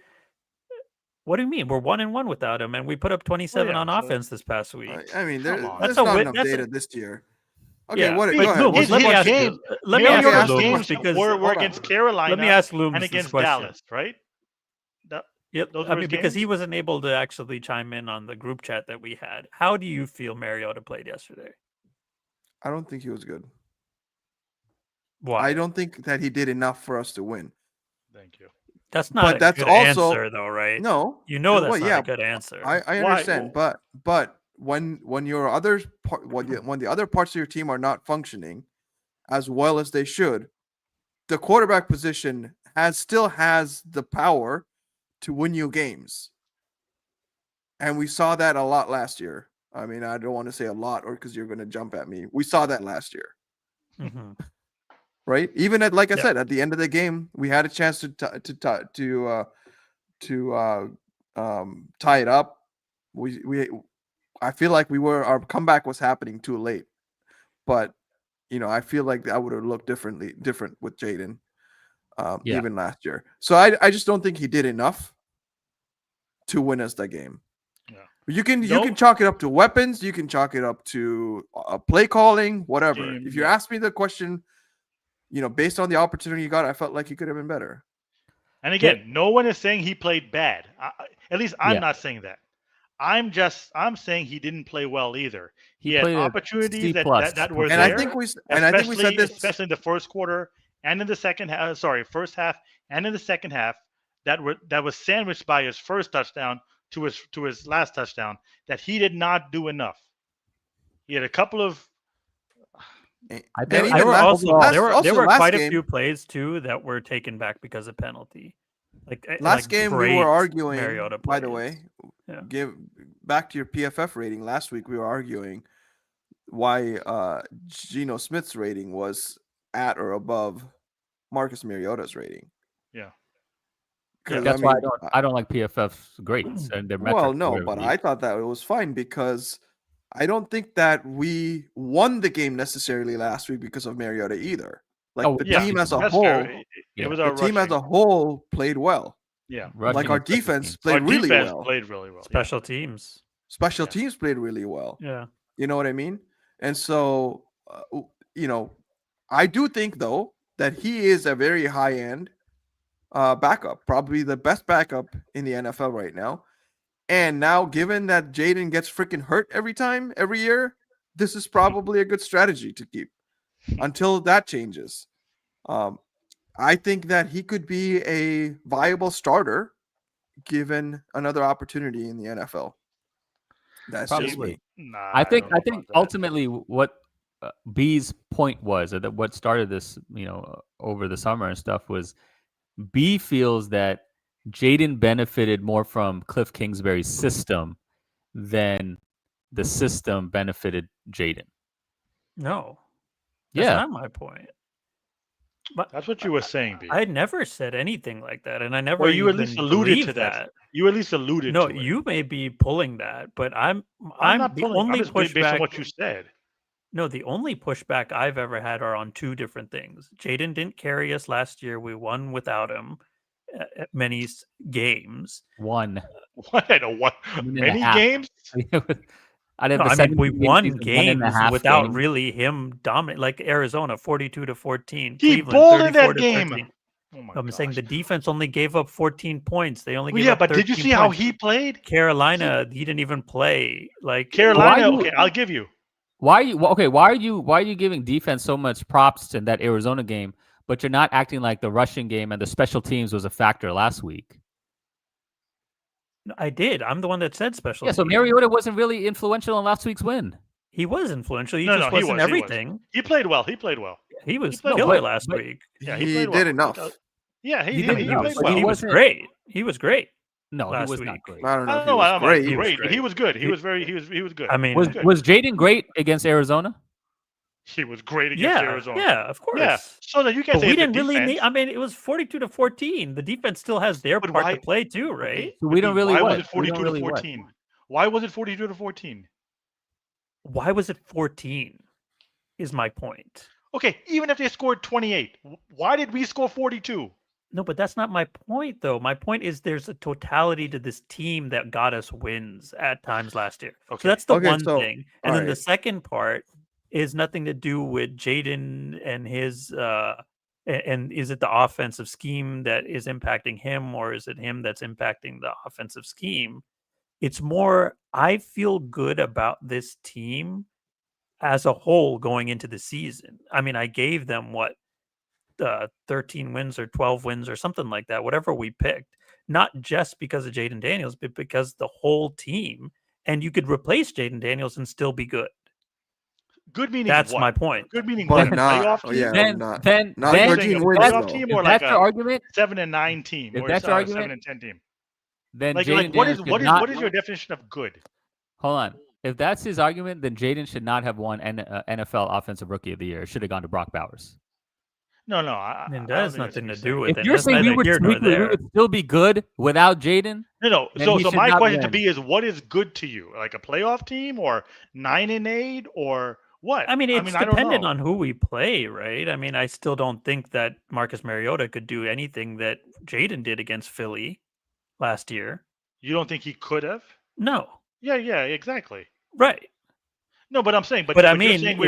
What do you mean? We're 1-1 without him, and we put up 27 on offense this past week. I mean, there's That's not enough data this year. Okay, Yeah, what? but Go ahead. Loomis, His let me games, ask you, games because were against Carolina let me ask Loomis and against this question. Dallas, right? Yep. Those I were mean, his because games? he wasn't able to actually chime in on the group chat that we had. How do you feel Mariota played yesterday? I don't think he was good. Why? I don't think that he did enough for us to win. Thank you. That's not But that's good also answer, though, right? no. You know that's well, not yeah, a good answer. I understand, but when your other when the other parts of your team are not functioning as well as they should, the quarterback position still has the power to win you games. And we saw that a lot last year. I mean, I don't want to say a lot or because you're going to jump at me. We saw that last year. Mm-hmm. Right? Even at, like I said, at the end of the game, we had a chance to tie it up. I feel like our comeback was happening too late. But I feel like that would have looked different with Jaden, even last year. So I just don't think he did enough to win us that game. Yeah. You can chalk it up to weapons. You can chalk it up to play calling, whatever. If you ask me the question, based on the opportunity you got, I felt like he could have been better. And again, no one is saying he played bad. At least I'm not saying that. I'm saying he didn't play well either. He had opportunities that were there. I think we said this, especially in the first quarter and in the first half and in the second half, that was sandwiched by his first touchdown to his last touchdown, that he did not do enough. He had a couple of. There were quite a few plays too that were taken back because of penalty. Last game we were arguing. Mariota by the way, give back to your PFF rating. Last week we were arguing why Geno Smith's rating was at or above Marcus Mariota's rating. Yeah. That's why I don't like PFF's grades and their metrics. Well, no, but I thought that it was fine because I don't think that we won the game necessarily last week because of Mariota either. Team as a whole, the team as a whole played well. Yeah, like our defense played really well. Special teams played really well. Yeah, you know what I mean. And so, I do think though that he is a very high end backup, probably the best backup in the NFL right now. And now, given that Jaden gets freaking hurt every year, this is probably a good strategy to keep until that changes. I think that he could be a viable starter given another opportunity in the NFL. That's probably just me. I think ultimately what B's point was, or that what started this, over the summer and stuff, was B feels that Jaden benefited more from Cliff Kingsbury's system than the system benefited Jaden. No. That's not my point. But that's what you were saying, B. I never said anything like that, and I never. Well, you at least alluded to that. You at least alluded. No, to it. You may be pulling that, but I'm not the pulling. only I'm just pushback. Based on what you said. No, the only pushback I've ever had are on two different things. Jaden didn't carry us last year. We won without him at many games. One. Many games. We won games without really him dominant, like Arizona 42-14. He bowled in that game. I'm saying the defense only gave up 14 points. They only gave up 13 but did you see points. how he played? Carolina, he didn't even play. Like Carolina, okay, I'll give you. Why are you giving defense so much props in that Arizona game, but you're not acting like the rushing game and the special teams was a factor last week? I did. I'm the one that said special. Yeah, so Mariota wasn't really influential in last week's win. He was influential. He just wasn't everything. He played well. He was killer last week. Yeah, he did enough. Yeah, he played well. He was great. He was great. No, he was not great. I don't know. He was great. He was good. He was good. I mean, was Jaden great against Arizona? He was great against Arizona. Yeah, of course. Yeah. So that you can say we didn't really need. I mean, it was 42-14. The defense still has their part to play too, right? So we don't really. Why was it 42-14? Why was it 42-14? Why was it 14? Is my point. Okay, even if they scored 28, why did we score 42? No, but that's not my point, though. My point is there's a totality to this team that got us wins at times last year. Okay. So that's the Okay, one so, thing. And all then the right. second part is nothing to do with Jaden and his and is it the offensive scheme that is impacting him, or is it him that's impacting the offensive scheme? It's more, I feel good about this team as a whole going into the season. I mean, I gave them 13 wins or 12 wins or something like that, whatever we picked, not just because of Jaden Daniels, but because the whole team, and you could replace Jaden Daniels and still be good. Good meaning That's what? my point. Good meaning But what? not. Playoff Oh, team? yeah, Then- not. then- Not then- 13 a wins playoff though. team If or like that's your a argument, 7-9 team, If or that's a your argument, 7-10 team. then Like Jaden what Daniels is should not. what is your definition of good? Hold on. If that's his argument, then Jaden should not have won NFL Offensive Rookie of the Year. It should have gone to Brock Bowers. No, I And don't that think has that's nothing what to you're do saying. with If it. you're That's saying we neither would, here nor we there. would still be good without Jaden, No. then So he so should my not question to win. B is, what is good to you? Like a playoff team or 9-8 or what? I mean, it's I don't dependent know. on who we play, right? I mean, I still don't think that Marcus Mariota could do anything that Jaden did against Philly last year. You don't think he could have? No. Yeah, exactly. Right. No, but I'm saying, But I you're mean, saying we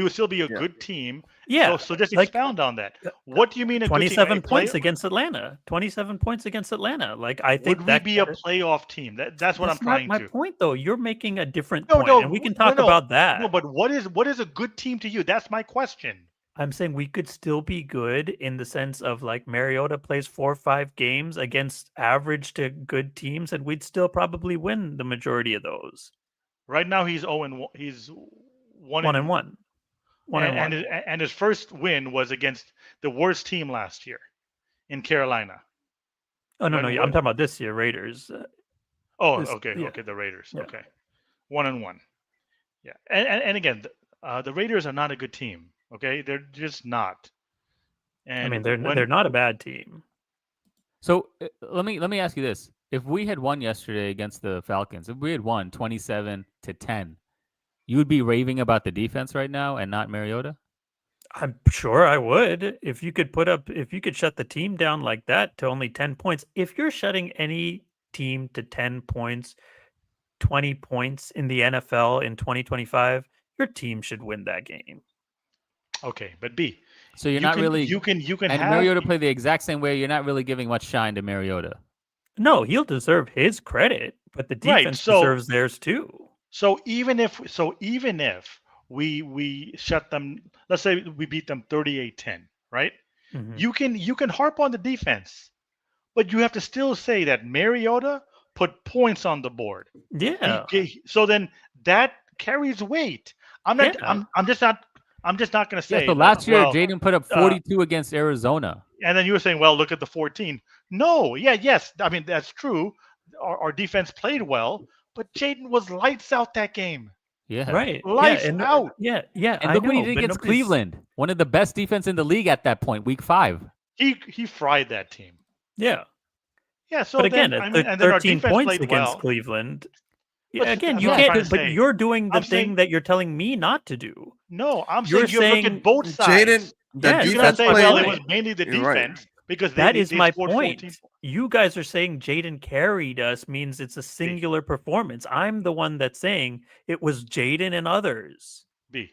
would still be a Yeah. good team. Yeah. So just like, expound on that. What do you mean a good team? 27 points against Atlanta. 27 points against Atlanta. Like, I think Would we that be a playoff team? That's what I'm that's not trying my to. point, though. You're making a different No, point, and we can talk about that. No, but what is a good team to you? That's my question. I'm saying we could still be good in the sense of like Mariota plays 4 or 5 games against average to good teams, and we'd still probably win the majority of those. Right now he's 0-1. He's 1-1. And his first win was against the worst team last year in Carolina. Oh no, When- no, I'm talking about this year, Raiders. Oh, This- okay, yeah. the Raiders. Yeah. Okay, 1-1. Yeah, and again, the Raiders are not a good team. Okay, they're just not. And I mean, they're not a bad team. So let me ask you this: if we had won yesterday against the Falcons, if we had won 27-10, you would be raving about the defense right now and not Mariota? I'm sure I would. If you could shut the team down like that to only 10 points. If you're shutting any team to 10 points, 20 points in the NFL in 2025, your team should win that game. Okay, but B. So you're not really. You can And have Mariota played the exact same way. You're not really giving much shine to Mariota. No, he'll deserve his credit, but the Right, defense so- deserves theirs too. So even if we shut them, let's say we beat them 38-10, right? Mhm. You can harp on the defense, but you have to still say that Mariota put points on the board. Yeah. So then that carries weight. I'm not. Yeah. I'm just not going to say. Yeah, so that, last year, well, Jaden put up 42 against Arizona. and then you were saying, well, look at the 14. No, yes. I mean, that's true. Our defense played well, but Jaden was lights out that game. Yeah. Right. Lights yeah, and, out. Yeah. And I look what he know, did but against nobody's- Cleveland. One of the best defense in the league at that point, week 5. He fried that team. Yeah. Yeah. So But again, then, at and then our 13 defense points played against well. Cleveland. But Yeah, again, that's you what I'm can't. trying to But say. you're doing the I'm thing saying- that you're telling me not to do. No, I'm You're saying you have to look saying at both sides. Jaden, the Yeah, You you're cannot defense say, played well, played. it was mainly the You're right. defense because That they is my scored point. 14. You guys are saying Jaden carried us means it's a singular performance. I'm the one that's saying it was Jaden and others. B.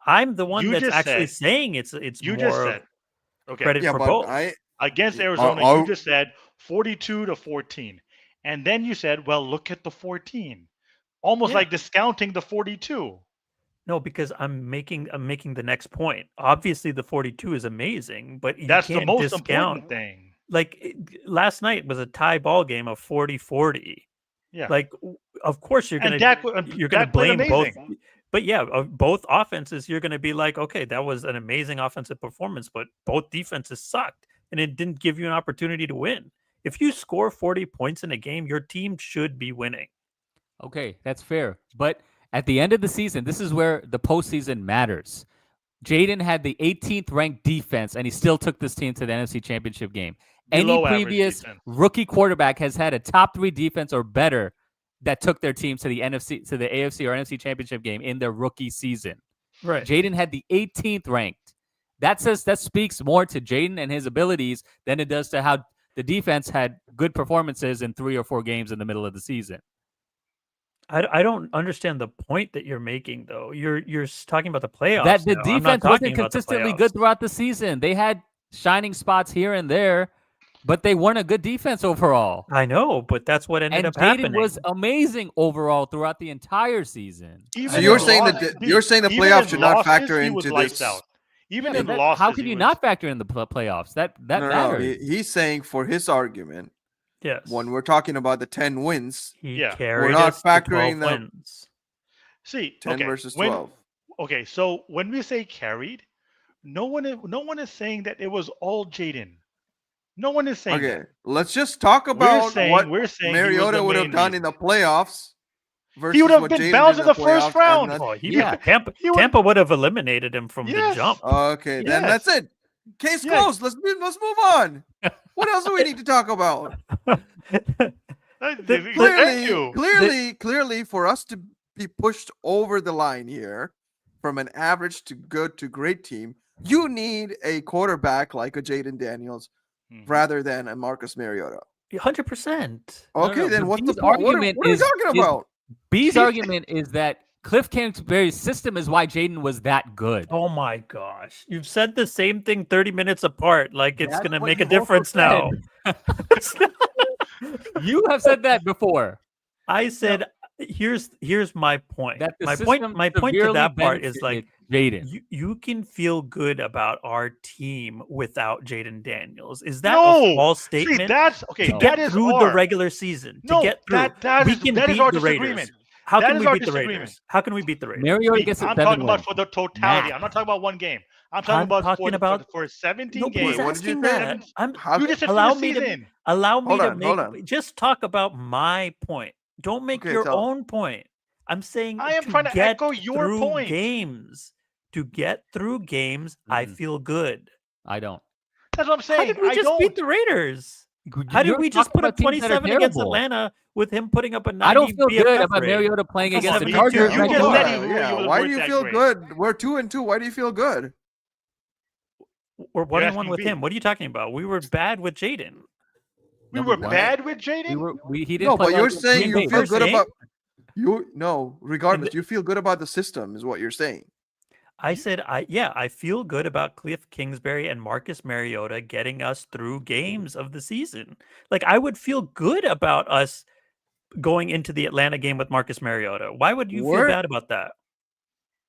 I'm the one You that's just actually said- saying it's You more just of said. Okay. credit Yeah, for but both. Against Arizona, are- you just said 42-14. And then you said, well, look at the 14. Almost Yeah. like discounting the 42. No, because I'm making the next point. Obviously, the 42 is amazing, but you That's the can't most discount. important thing. Like last night was a tie ball game of 40-40. Yeah. Like, of course you're and gonna Dak, blame played both. amazing. But yeah, both offenses, you're gonna be like, okay, that was an amazing offensive performance, but both defenses sucked, and it didn't give you an opportunity to win. If you score 40 points in a game, your team should be winning. Okay, that's fair. But at the end of the season, this is where the postseason matters. Jaden had the 18th ranked defense, and he still took this team to the NFC Championship game. Below Any average previous defense. rookie quarterback has had a top 3 defense or better that took their team to the AFC or NFC Championship game in their rookie season. Right. Jaden had the 18th ranked. That speaks more to Jaden and his abilities than it does to how the defense had good performances in 3 or 4 games in the middle of the season. I don't understand the point that you're making, though. You're talking about the playoffs. That the now. defense wasn't consistently good throughout the season. They had shining spots here and there, but they weren't a good defense overall. I know, but that's what ended up happening. happening. Jaden was amazing overall throughout the entire season. So you're saying the playoffs should not factor into this. Even in losses, how can you not factor in the playoffs? That matters. He's saying for his argument. Yes. When we're talking about the 10 wins, we're not factoring the wins. See, 10 versus 12. So when we say carried, no one is saying that it was all Jaden. No one is saying that. Let's just talk about what Mariota would have done in the playoffs. He would have been bounced in the first round. Tampa would have eliminated him from the jump. Okay, then that's it. Case closed. Let's move on. What else do we need to talk about? Clearly, for us to be pushed over the line here from an average to good to great team, you need a quarterback like a Jaden Daniels rather than a Marcus Mariota. 100%. Okay, then what's the point? What are you talking about? B's argument is that Cliff Kingsbury's system is why Jaden was that good. Oh my gosh. You've said the same thing 30 minutes apart. Like it's going to make a difference now. You have said that before. I said, here's my point. My point to that part is like, Jaden, you can feel good about our team without Jaden Daniels. Is that a false statement? See, that's okay. To get through the regular season, that is our disagreement. How can we beat the Raiders? How can we beat the Raiders? Mariota gets I'm talking about for the totality. I'm not talking about one game. I'm talking about for 17 games. What did you say? You just allow me to just talk about my point. Don't make your own point. I'm saying I am trying to echo your point. To get through games, I feel good. I don't. That's what I'm saying. How did we just beat the Raiders? How did we just put up 27 against Atlanta with him putting up a 90? I don't feel good about Mariota playing against the Chargers. Why do you feel good? We're 2-2. Why do you feel good? We're 1-1 with him. What are you talking about? We were bad with Jaden. We were bad with Jaden? He didn't but you're saying you feel good about... regardless, you feel good about the system is what you're saying. I said, I feel good about Cliff Kingsbury and Marcus Mariota getting us through games of the season. Like, I would feel good about us going into the Atlanta game with Marcus Mariota. Why would you feel bad about that?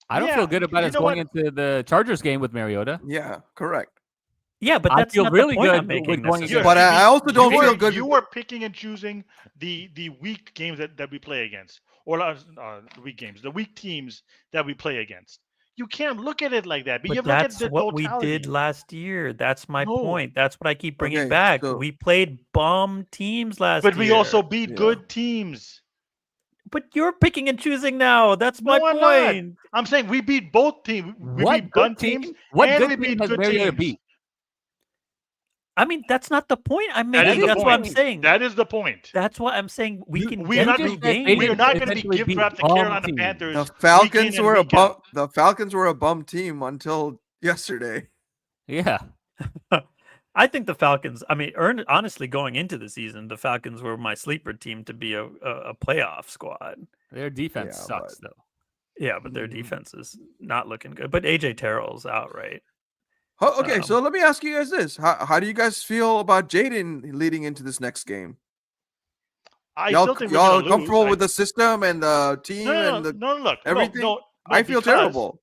I don't feel good about us going into the Chargers game with Mariota. Yeah, correct. Yeah, but that's not really good with going. But I also don't feel good. You are picking and choosing the weak games that we play against, or weak games, the weak teams that we play against. You can't look at it like that. But you have that's to look at the what totality. We did last year. That's my point. That's what I keep bringing back. So, we played bum teams last year. But we also beat good teams. But you're picking and choosing now. That's my point. I'm saying we beat both teams. We beat bum teams. What good team has Mariota beat? I mean, that's not the point I'm making. That's what I'm saying. That is the point. That's what I'm saying. We are not going to be gift wrapped the Carolina Panthers. The Falcons were a bum team until yesterday. Yeah. I think the Falcons, honestly, going into the season, the Falcons were my sleeper team to be a playoff squad. Their defense sucks, though. Yeah, but their defense is not looking good. But AJ Terrell's out, right? Okay, so let me ask you guys this: How do you guys feel about Jaden leading into this next game? Still think y'all comfortable with the system and the team everything? I feel terrible.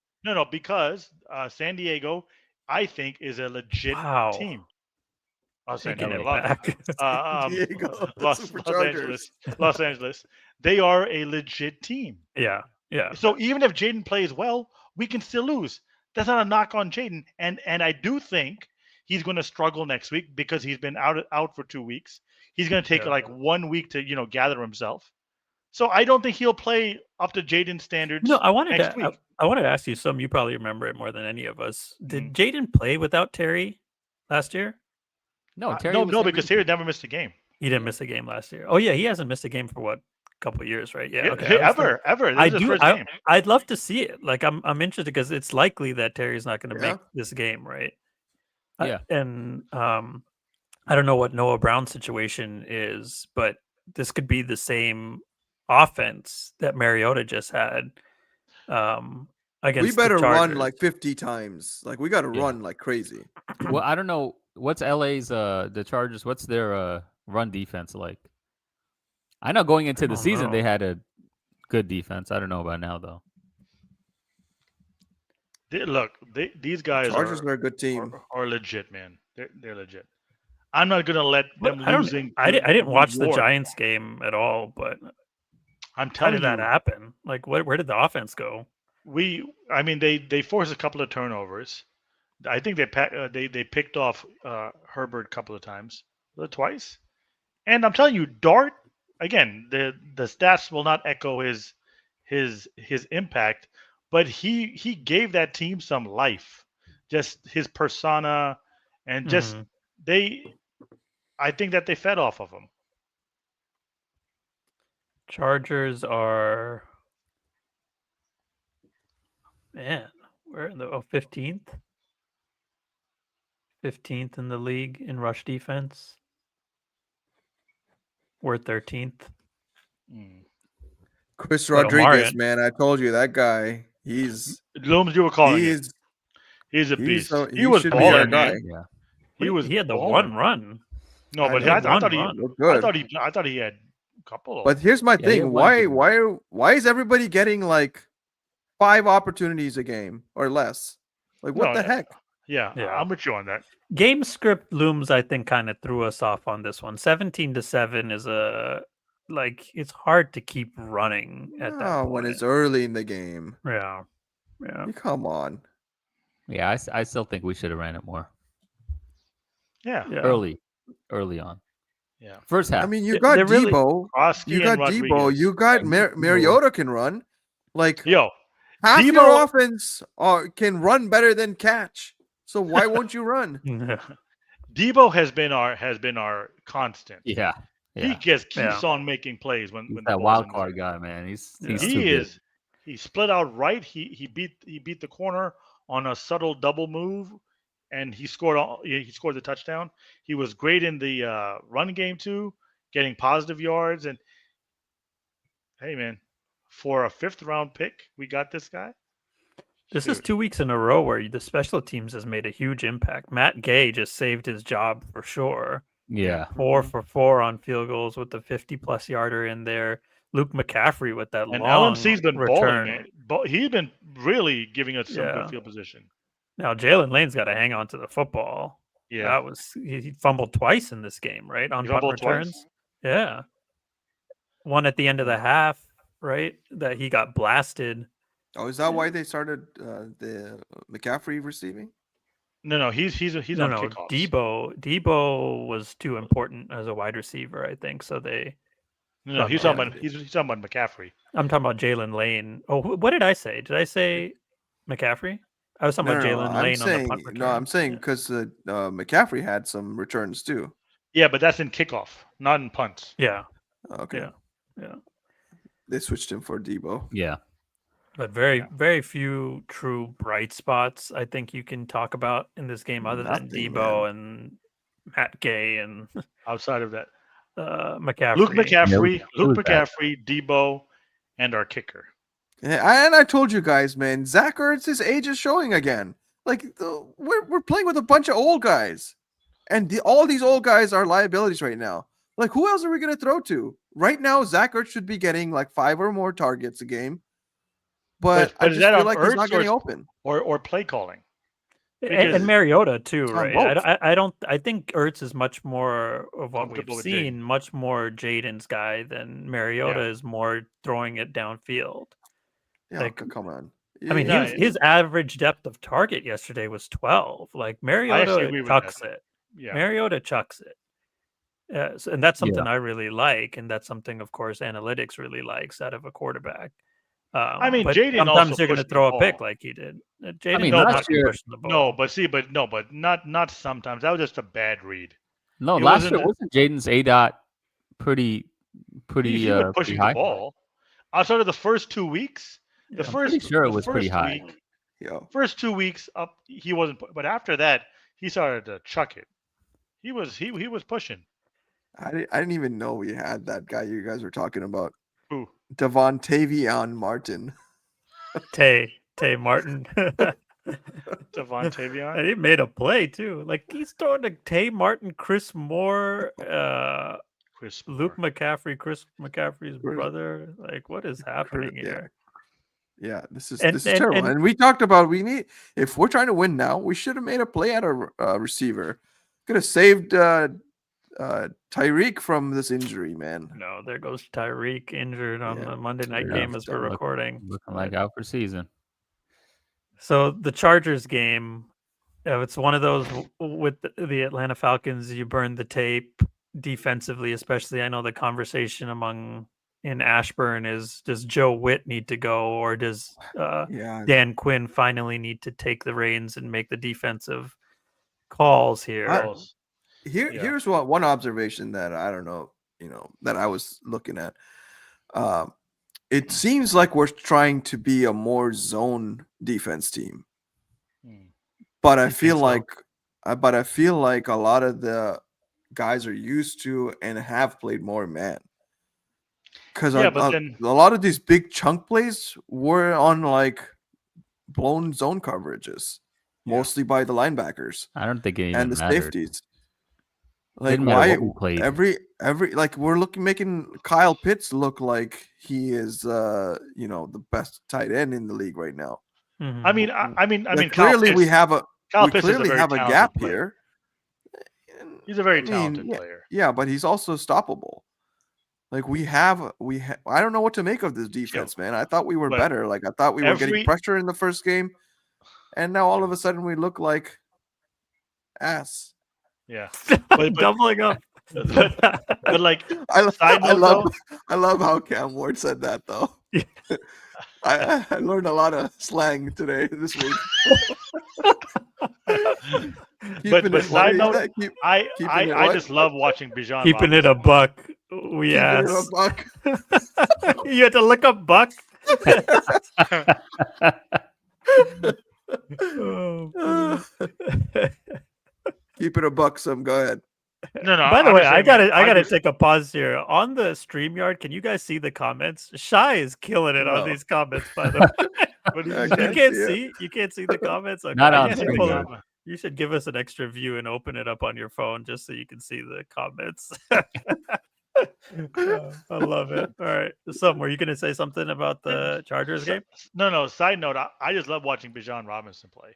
Because San Diego, I think, is a legit team. Los Angeles. They are a legit team. Yeah. So even if Jaden plays well, we can still lose. That's not a knock on Jaden, and I do think he's going to struggle next week because he's been out for 2 weeks. He's going to take 1 week to gather himself. So I don't think he'll play up to Jaden's standards. No, I wanted to ask you something. You probably remember it more than any of us. Did Jaden play without Terry last year? No, Terry. Because Terry never missed a game. He didn't miss a game last year. Oh yeah, he hasn't missed a game for what? couple of years, right? Yeah. Yeah, Okay. ever. This is his first game. I'd love to see it. Like I'm interested because it's likely that Terry's not going to Yeah. make this game, right? Yeah. And I don't know what Noah Brown's situation is, but this could be the same offense that Mariota just had. Against We better the run Chargers. like 50 times. Like we got to run like crazy. Well, I don't know what's LA's the Chargers. What's their run defense like? I know going into the season they had a good defense. I don't know about now though. These guys Chargers are a good team. Are legit, man. They're legit. I'm not gonna let them losing. I didn't watch the reward. Giants game at all, but I'm how telling did that happen? Like, where did the offense go? They forced a couple of turnovers. I think they picked off Herbert a couple of times, twice. And I'm telling you, Dart again. The stats will not echo his impact, but he gave that team some life. Just his persona, and just I think that they fed off of him. Chargers are, man, we're in the 15th. 15th in the league in rush defense. We're 13th. Chris Rodriguez, man, I told you that guy. He's Looms. You were calling it. He's a beast. He was should be our balling, guy. man. Yeah. He had the one run. No, but I thought he had a couple. But here's my thing: why is everybody getting like 5 opportunities a game or less? Like what the heck? Yeah, I'm with you on that. Game script Looms, I think, kind of threw us off on this one. 17-7 is it's hard to keep running at that point. When it's early in the game. Yeah. Come on. Yeah, I still think we should have ran it more. Yeah. Early on. Yeah. First half. I mean, you got Debo. You got Mariota can run. Like half Debo, your offense can run better than catch. So why won't you run? Debo has been our constant. Yeah. He just keeps on making plays when that wild card guy, man. He split out right. He beat the corner on a subtle double move, and he scored the touchdown. He was great in the run game too, getting positive yards. And hey, man, for a 5th round pick, we got this guy. This is 2 weeks in a row where the special teams has made a huge impact. Matt Gay just saved his job for sure. Yeah. 4 for 4 on field goals with the 50-plus yarder in there. Luke McCaffrey with that long LMC's been return. balling. He's been really giving us some good field position. Now Jalen Lane's got to hang on to the football. Yeah, he fumbled twice in this game, right? On punt returns. Twice. Yeah, one at the end of the half, right? That he got blasted. Oh, is that why they started the McCaffrey receiving? No, he's on kickoffs. Debo was too important as a wide receiver, I think. So they. No, he's talking about McCaffrey. I'm talking about Jalen Lane. Oh, what did I say? Did I say McCaffrey? I was talking about Jalen Lane on the punt return. No, I'm saying because McCaffrey had some returns too. Yeah, but that's in kickoff, not in punts. Yeah. Okay. Yeah. They switched him for Debo. Yeah. But very few true bright spots I think you can talk about in this game other than Debo and Matt Gay and outside of that. McCaffrey. Luke McCaffrey, Debo, and our kicker. Yeah, and I told you guys, man, Zach Ertz, his age is showing again. Like we're playing with a bunch of old guys, and all these old guys are liabilities right now. Like who else are we gonna throw to? Right now, Zach Ertz should be getting like 5 or more targets a game, but I just feel like he's not getting open or play calling. And Mariota too, right? I think Ertz is much more of what we've seen, much more Jaden's guy than Mariota is more throwing it downfield. Yeah, come on. I mean, his average depth of target yesterday was 12. Like Mariota chucks it. Yeah. Mariota chucks it. And that's something I really like, and that's something, of course, analytics really likes out of a quarterback. I mean, but Jaden sometimes you're going to throw a pick like he did. Jaden last year, pushing the ball. but not sometimes. That was just a bad read. No, last year wasn't Jaden's ADOT pretty pretty he was pushing pretty high. the ball. Outside of the first 2 weeks, I'm pretty sure it was pretty high. First 2 weeks up, he wasn't. But after that, he started to chuck it. He was pushing. I didn't even know we had that guy you guys were talking about. Who? Devontavion Martin. Tay Martin. Devontavion. And he made a play too. Like he's throwing to Tay Martin, Chris Moore, Luke McCaffrey, Chris McCaffrey's brother. Like, what is happening here? Yeah, this is terrible. And we talked about if we're trying to win now, we should have made a play at a receiver. Could have saved Tyreek from this injury, man. No, there goes Tyreek injured on the Monday night game as we're recording. Looking like out for season. So the Chargers game, it's one of those with the Atlanta Falcons. You burn the tape defensively, especially. I know the conversation in Ashburn is, does Joe Witt need to go, or does Dan Quinn finally need to take the reins and make the defensive calls here? Here's one observation that I don't know, that I was looking at. It seems like we're trying to be a more zone defense team, but I feel like a lot of the guys are used to and have played more man. Because a lot of these big chunk plays were on like blown zone coverages, mostly by the linebackers. I don't think it even and the mattered. Safeties. Like why every like we're making Kyle Pitts look like he is the best tight end in the league right now. Mm-hmm. I mean clearly we have a gap here. He's a very talented player. Yeah, but he's also stoppable. Like we have I don't know what to make of this defense, man. I thought we were better. Like I thought we were getting pressure in the first game, and now all of a sudden we look like ass. Yeah, but doubling up. But like, I love how Cam Ward said that though. I learned a lot of slang this week. But side note, I just love watching Bijan. Keeping it a buck. We asked. You had to look up buck. Keep it a buck. Some go ahead. No. By the way, I gotta take a pause here on the StreamYard. Can you guys see the comments? Shy is killing it on these comments. By the way, you can't see the comments. Okay. Not on StreamYard. You should give us an extra view and open it up on your phone just so you can see the comments. I love it. All right, were you gonna say something about the Chargers game? No. Side note, I just love watching Bijan Robinson play.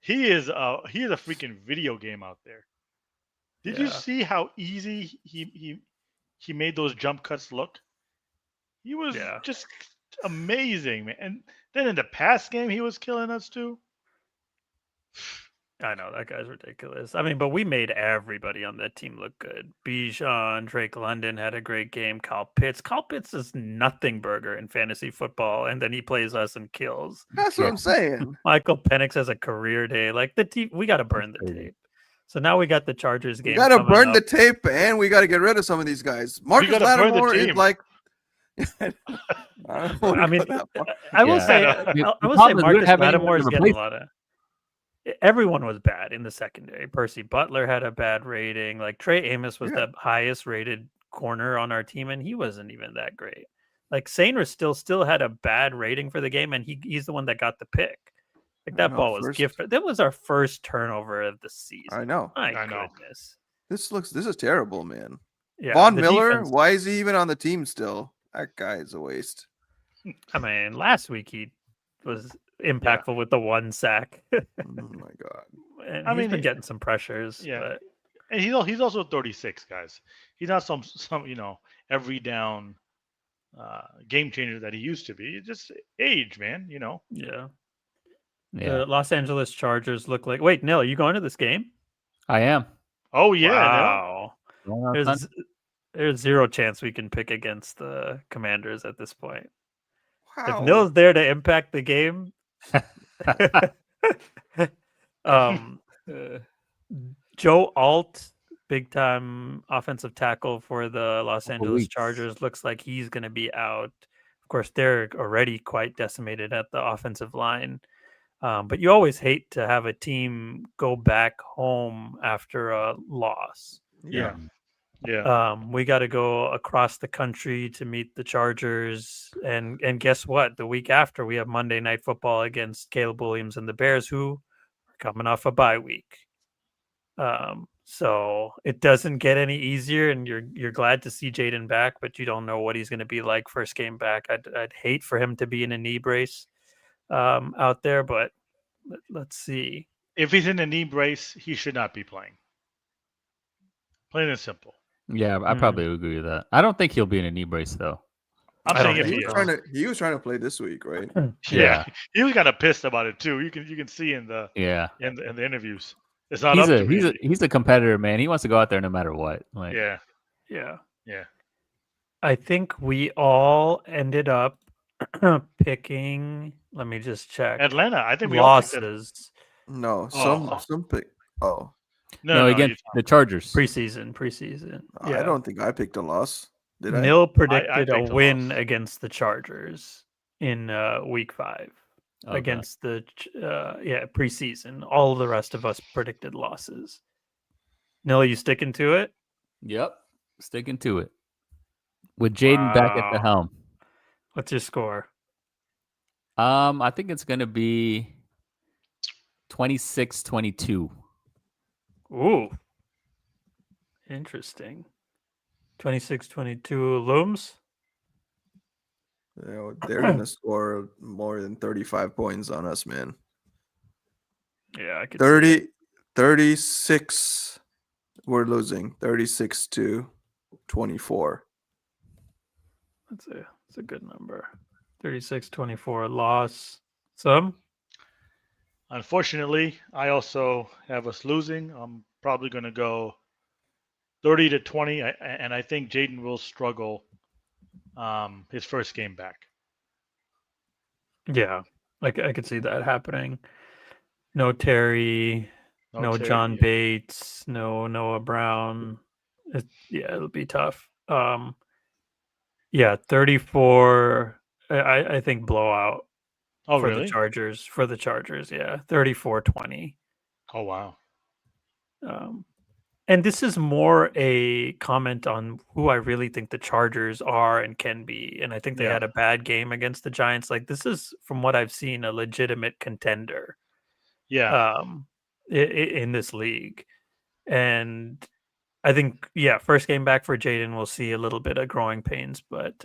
He is a freaking video game out there. Did you see how easy he made those jump cuts look? He was just amazing, man. And then in the pass game, he was killing us too. I know that guy's ridiculous. I mean, but we made everybody on that team look good. Bijan, Drake London had a great game. Kyle Pitts is nothing burger in fantasy football, and then he plays us and kills. That's what I'm saying. Michael Penix has a career day. Like the team, we got to burn the tape. So now we got the Chargers game. We got to burn the tape, and we got to get rid of some of these guys. Marcus Lattimore is like. I mean, I will say Marcus Lattimore is getting a lot of. Everyone was bad in the secondary. Percy Butler had a bad rating. Like Trey Amos was the highest rated corner on our team, and he wasn't even that great. Like Sainer still had a bad rating for the game, and he's the one that got the pick. Like that ball was gifted. That was our first turnover of the season. I know. My goodness. This is terrible, man. Yeah, Von Miller, defense, why is he even on the team still? That guy is a waste. I mean, last week he was impactful with the one sack. Oh my god! And he's been getting some pressures. Yeah, but... and he's also 36, guys. He's not some every down game changer that he used to be. It's just age, man. Yeah. The Los Angeles Chargers look like. Wait, Neil, are you going to this game? I am. Oh yeah! Wow. There's zero chance we can pick against the Commanders at this point. Wow. If Nil's there to impact the game. Joe Alt big time offensive tackle for the Los Angeles weeks. Chargers. Looks like he's going to be out. Of course, they're already quite decimated at the offensive line. But you always hate to have a team go back home after a loss. Yeah. We got to go across the country to meet the Chargers, and guess what? The week after, we have Monday Night Football against Caleb Williams and the Bears, who are coming off a bye week. So it doesn't get any easier, and you're glad to see Jaden back, but you don't know what he's going to be like first game back. I'd hate for him to be in a knee brace out there, but let's see. If he's in a knee brace, he should not be playing. Plain and simple. Yeah, I probably would agree with that. I don't think he'll be in a knee brace though. I'm saying if he was trying to play this week, right? Yeah, he was kind of pissed about it too. You can see in the in the interviews. It's not he's a competitor, man. He wants to go out there no matter what. Like, yeah. I think we all ended up picking. Let me just check. Atlanta. I think we losses. No, some pick. Oh. No, against the Chargers. Preseason. I don't think I picked a loss. Did I? Nil predicted a win against the Chargers in week 5 against the preseason. All the rest of us predicted losses. Nil, you sticking to it? Yep, sticking to it. With Jaden back at the helm. What's your score? I think it's going to be 26-22. Ooh. Interesting. 26-22 Looms? They're going to score more than 35 points on us, man. Yeah, I could 36 we're losing. 36-24. That's a good number. 36-24 loss. Some? Unfortunately, I also have us losing. I'm probably going to go 30-20, and I think Jaden will struggle his first game back. Yeah, I could see that happening. No Terry, no John Bates, no Noah Brown. It'll be tough. 34. I think blowout. Oh, really? For the Chargers, yeah. 34-20. Oh, wow. And this is more a comment on who I really think the Chargers are and can be. And I think they had a bad game against the Giants. Like, this is, from what I've seen, a legitimate contender. Yeah. In this league. And I think, first game back for Jaden, we'll see a little bit of growing pains, but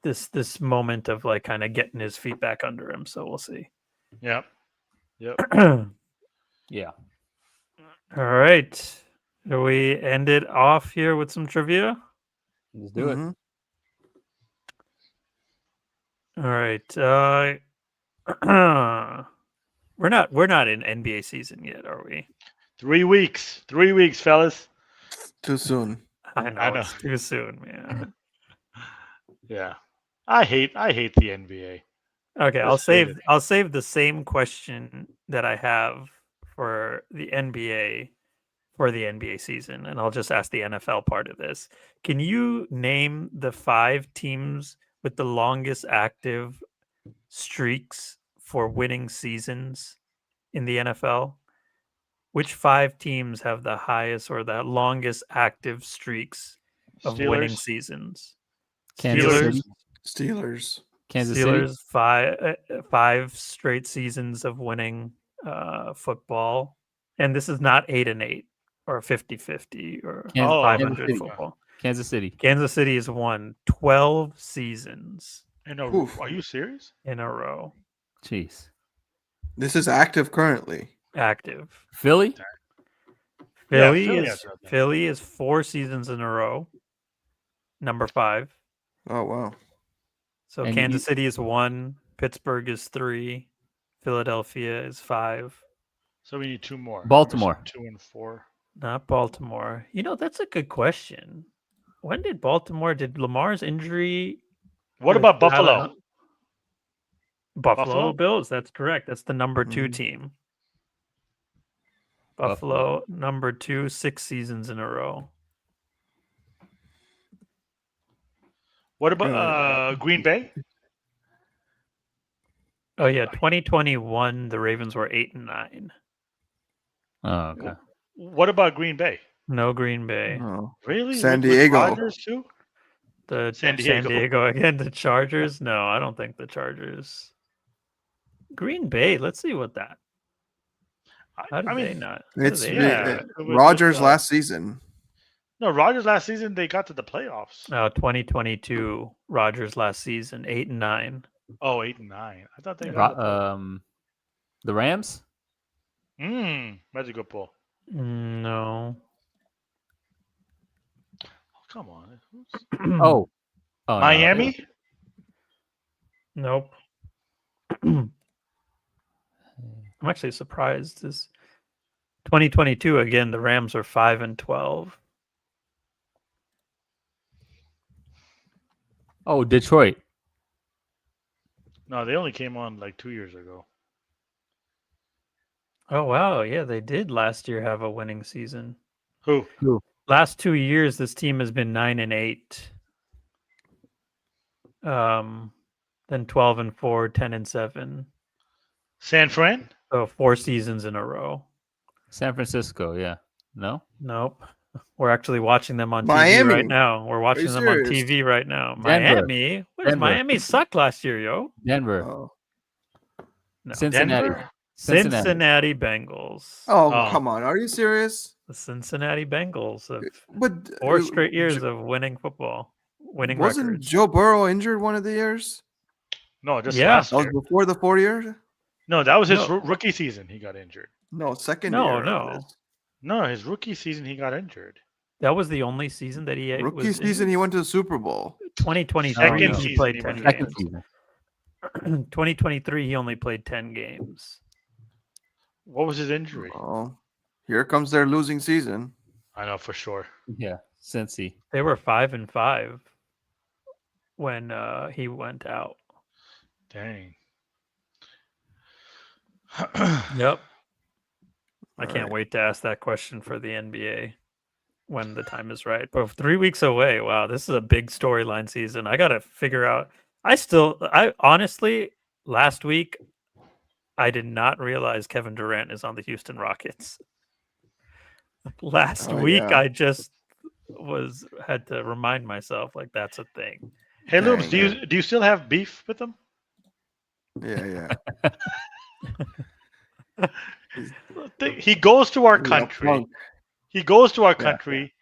this moment of like kind of getting his feet back under him. So we'll see. Yep. Yeah. All right. Do we end it off here with some trivia? Let's do it. All right. We're not in NBA season yet, are we? 3 weeks. 3 weeks, fellas. Too soon. I know. It's too soon, man. Yeah. I hate the NBA. Okay, I'll save the same question that I have for the NBA for the NBA season, and I'll just ask the NFL part of this. Can you name the 5 teams with the longest active streaks for winning seasons in the NFL? Which 5 teams have the highest or the longest active streaks of winning seasons? Steelers. Kansas Steelers, City. 5 straight seasons of winning football. And this is not 8-8 or 50-50 or 500 football. Kansas City. Kansas City has won 12 seasons. Are you serious? In a row. Jeez. This is active currently. Active. Philly? Philly is 4 seasons in a row. Number 5. Oh, wow. So and Kansas City is 1, Pittsburgh is 3, Philadelphia is 5. So we need 2 more. Baltimore. 2 and 4. Not Baltimore. That's a good question. When did Lamar's injury? What about Buffalo? Buffalo Bills. That's correct. That's the number 2 team. Buffalo, number 2, 6 seasons in a row. What about Green Bay? Oh yeah, 2021. The Ravens were 8-9. Oh, okay. What about Green Bay? No Green Bay. Oh. Really? San With Diego. Rodgers too? The San Diego again. The Chargers. No, I don't think the Chargers. Green Bay. Let's see what that. How did they not? It's Yeah, Rodgers last season. No, Rodgers last season they got to the playoffs. 2022. Rodgers last season 8-9. Oh, 8-9. I thought they got the Rams. That's a good pull. No. Oh, come on. Oh, Miami? No. Nope. I'm actually surprised. This 2022 again. The Rams are 5-12. Oh, Detroit. No, they only came on like 2 years ago. Oh wow, yeah, they did last year have a winning season. Who? Last 2 years, this team has been 9-8. Then 12-4, 10-7. San Fran? So 4 seasons in a row. San Francisco, yeah. No? Nope. We're actually watching them on Miami. TV right now. We're watching them on TV right now. Denver. Miami? What does Miami suck last year, yo? Denver. Oh. No. Cincinnati. Denver? Cincinnati Bengals. Oh, come on. Are you serious? The Cincinnati Bengals have But 4 straight years of winning football. Winning wasn't records. Joe Burrow injured one of the years? No, just Yeah. last That was year. before the 4 years? No, that was his rookie season. He got injured. No, second No, year. no. No, his rookie season he got injured. That was the only season that he Rookie was season, he went to the Super Bowl. 2023, Second he season played he 10 went Second games. season. 2023, he only played 10 games. What was his injury? Oh, here comes their losing season. I know for sure. Yeah, Cincy. They were 5-5 when he went out. Dang. Yep. I All can't right. wait to ask that question for the NBA when the time is right. But 3 weeks away, wow, this is a big storyline season. I got to figure out. I honestly, last week, I did not realize Kevin Durant is on the Houston Rockets. Last week, yeah. I just had to remind myself like that's a thing. Hey, Dang, Loops, do you still have beef with him? Yeah. He goes to our country. He goes to our country.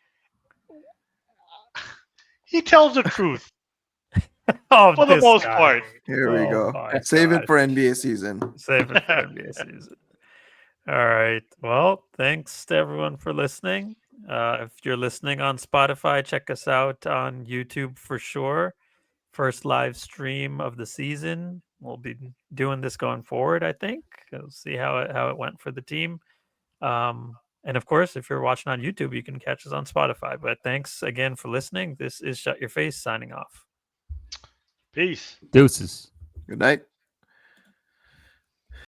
He tells the truth for the most part. Here we go. my Save God. it for NBA season. Save it for NBA season. All right. Well, thanks to everyone for listening. If you're listening on Spotify, check us out on YouTube for sure. First live stream of the season. We'll be doing this going forward, I think. We'll see how it went for the team. And of course, if you're watching on YouTube, you can catch us on Spotify. But thanks again for listening. This is Shut Your Face signing off. Peace. Deuces. Good night.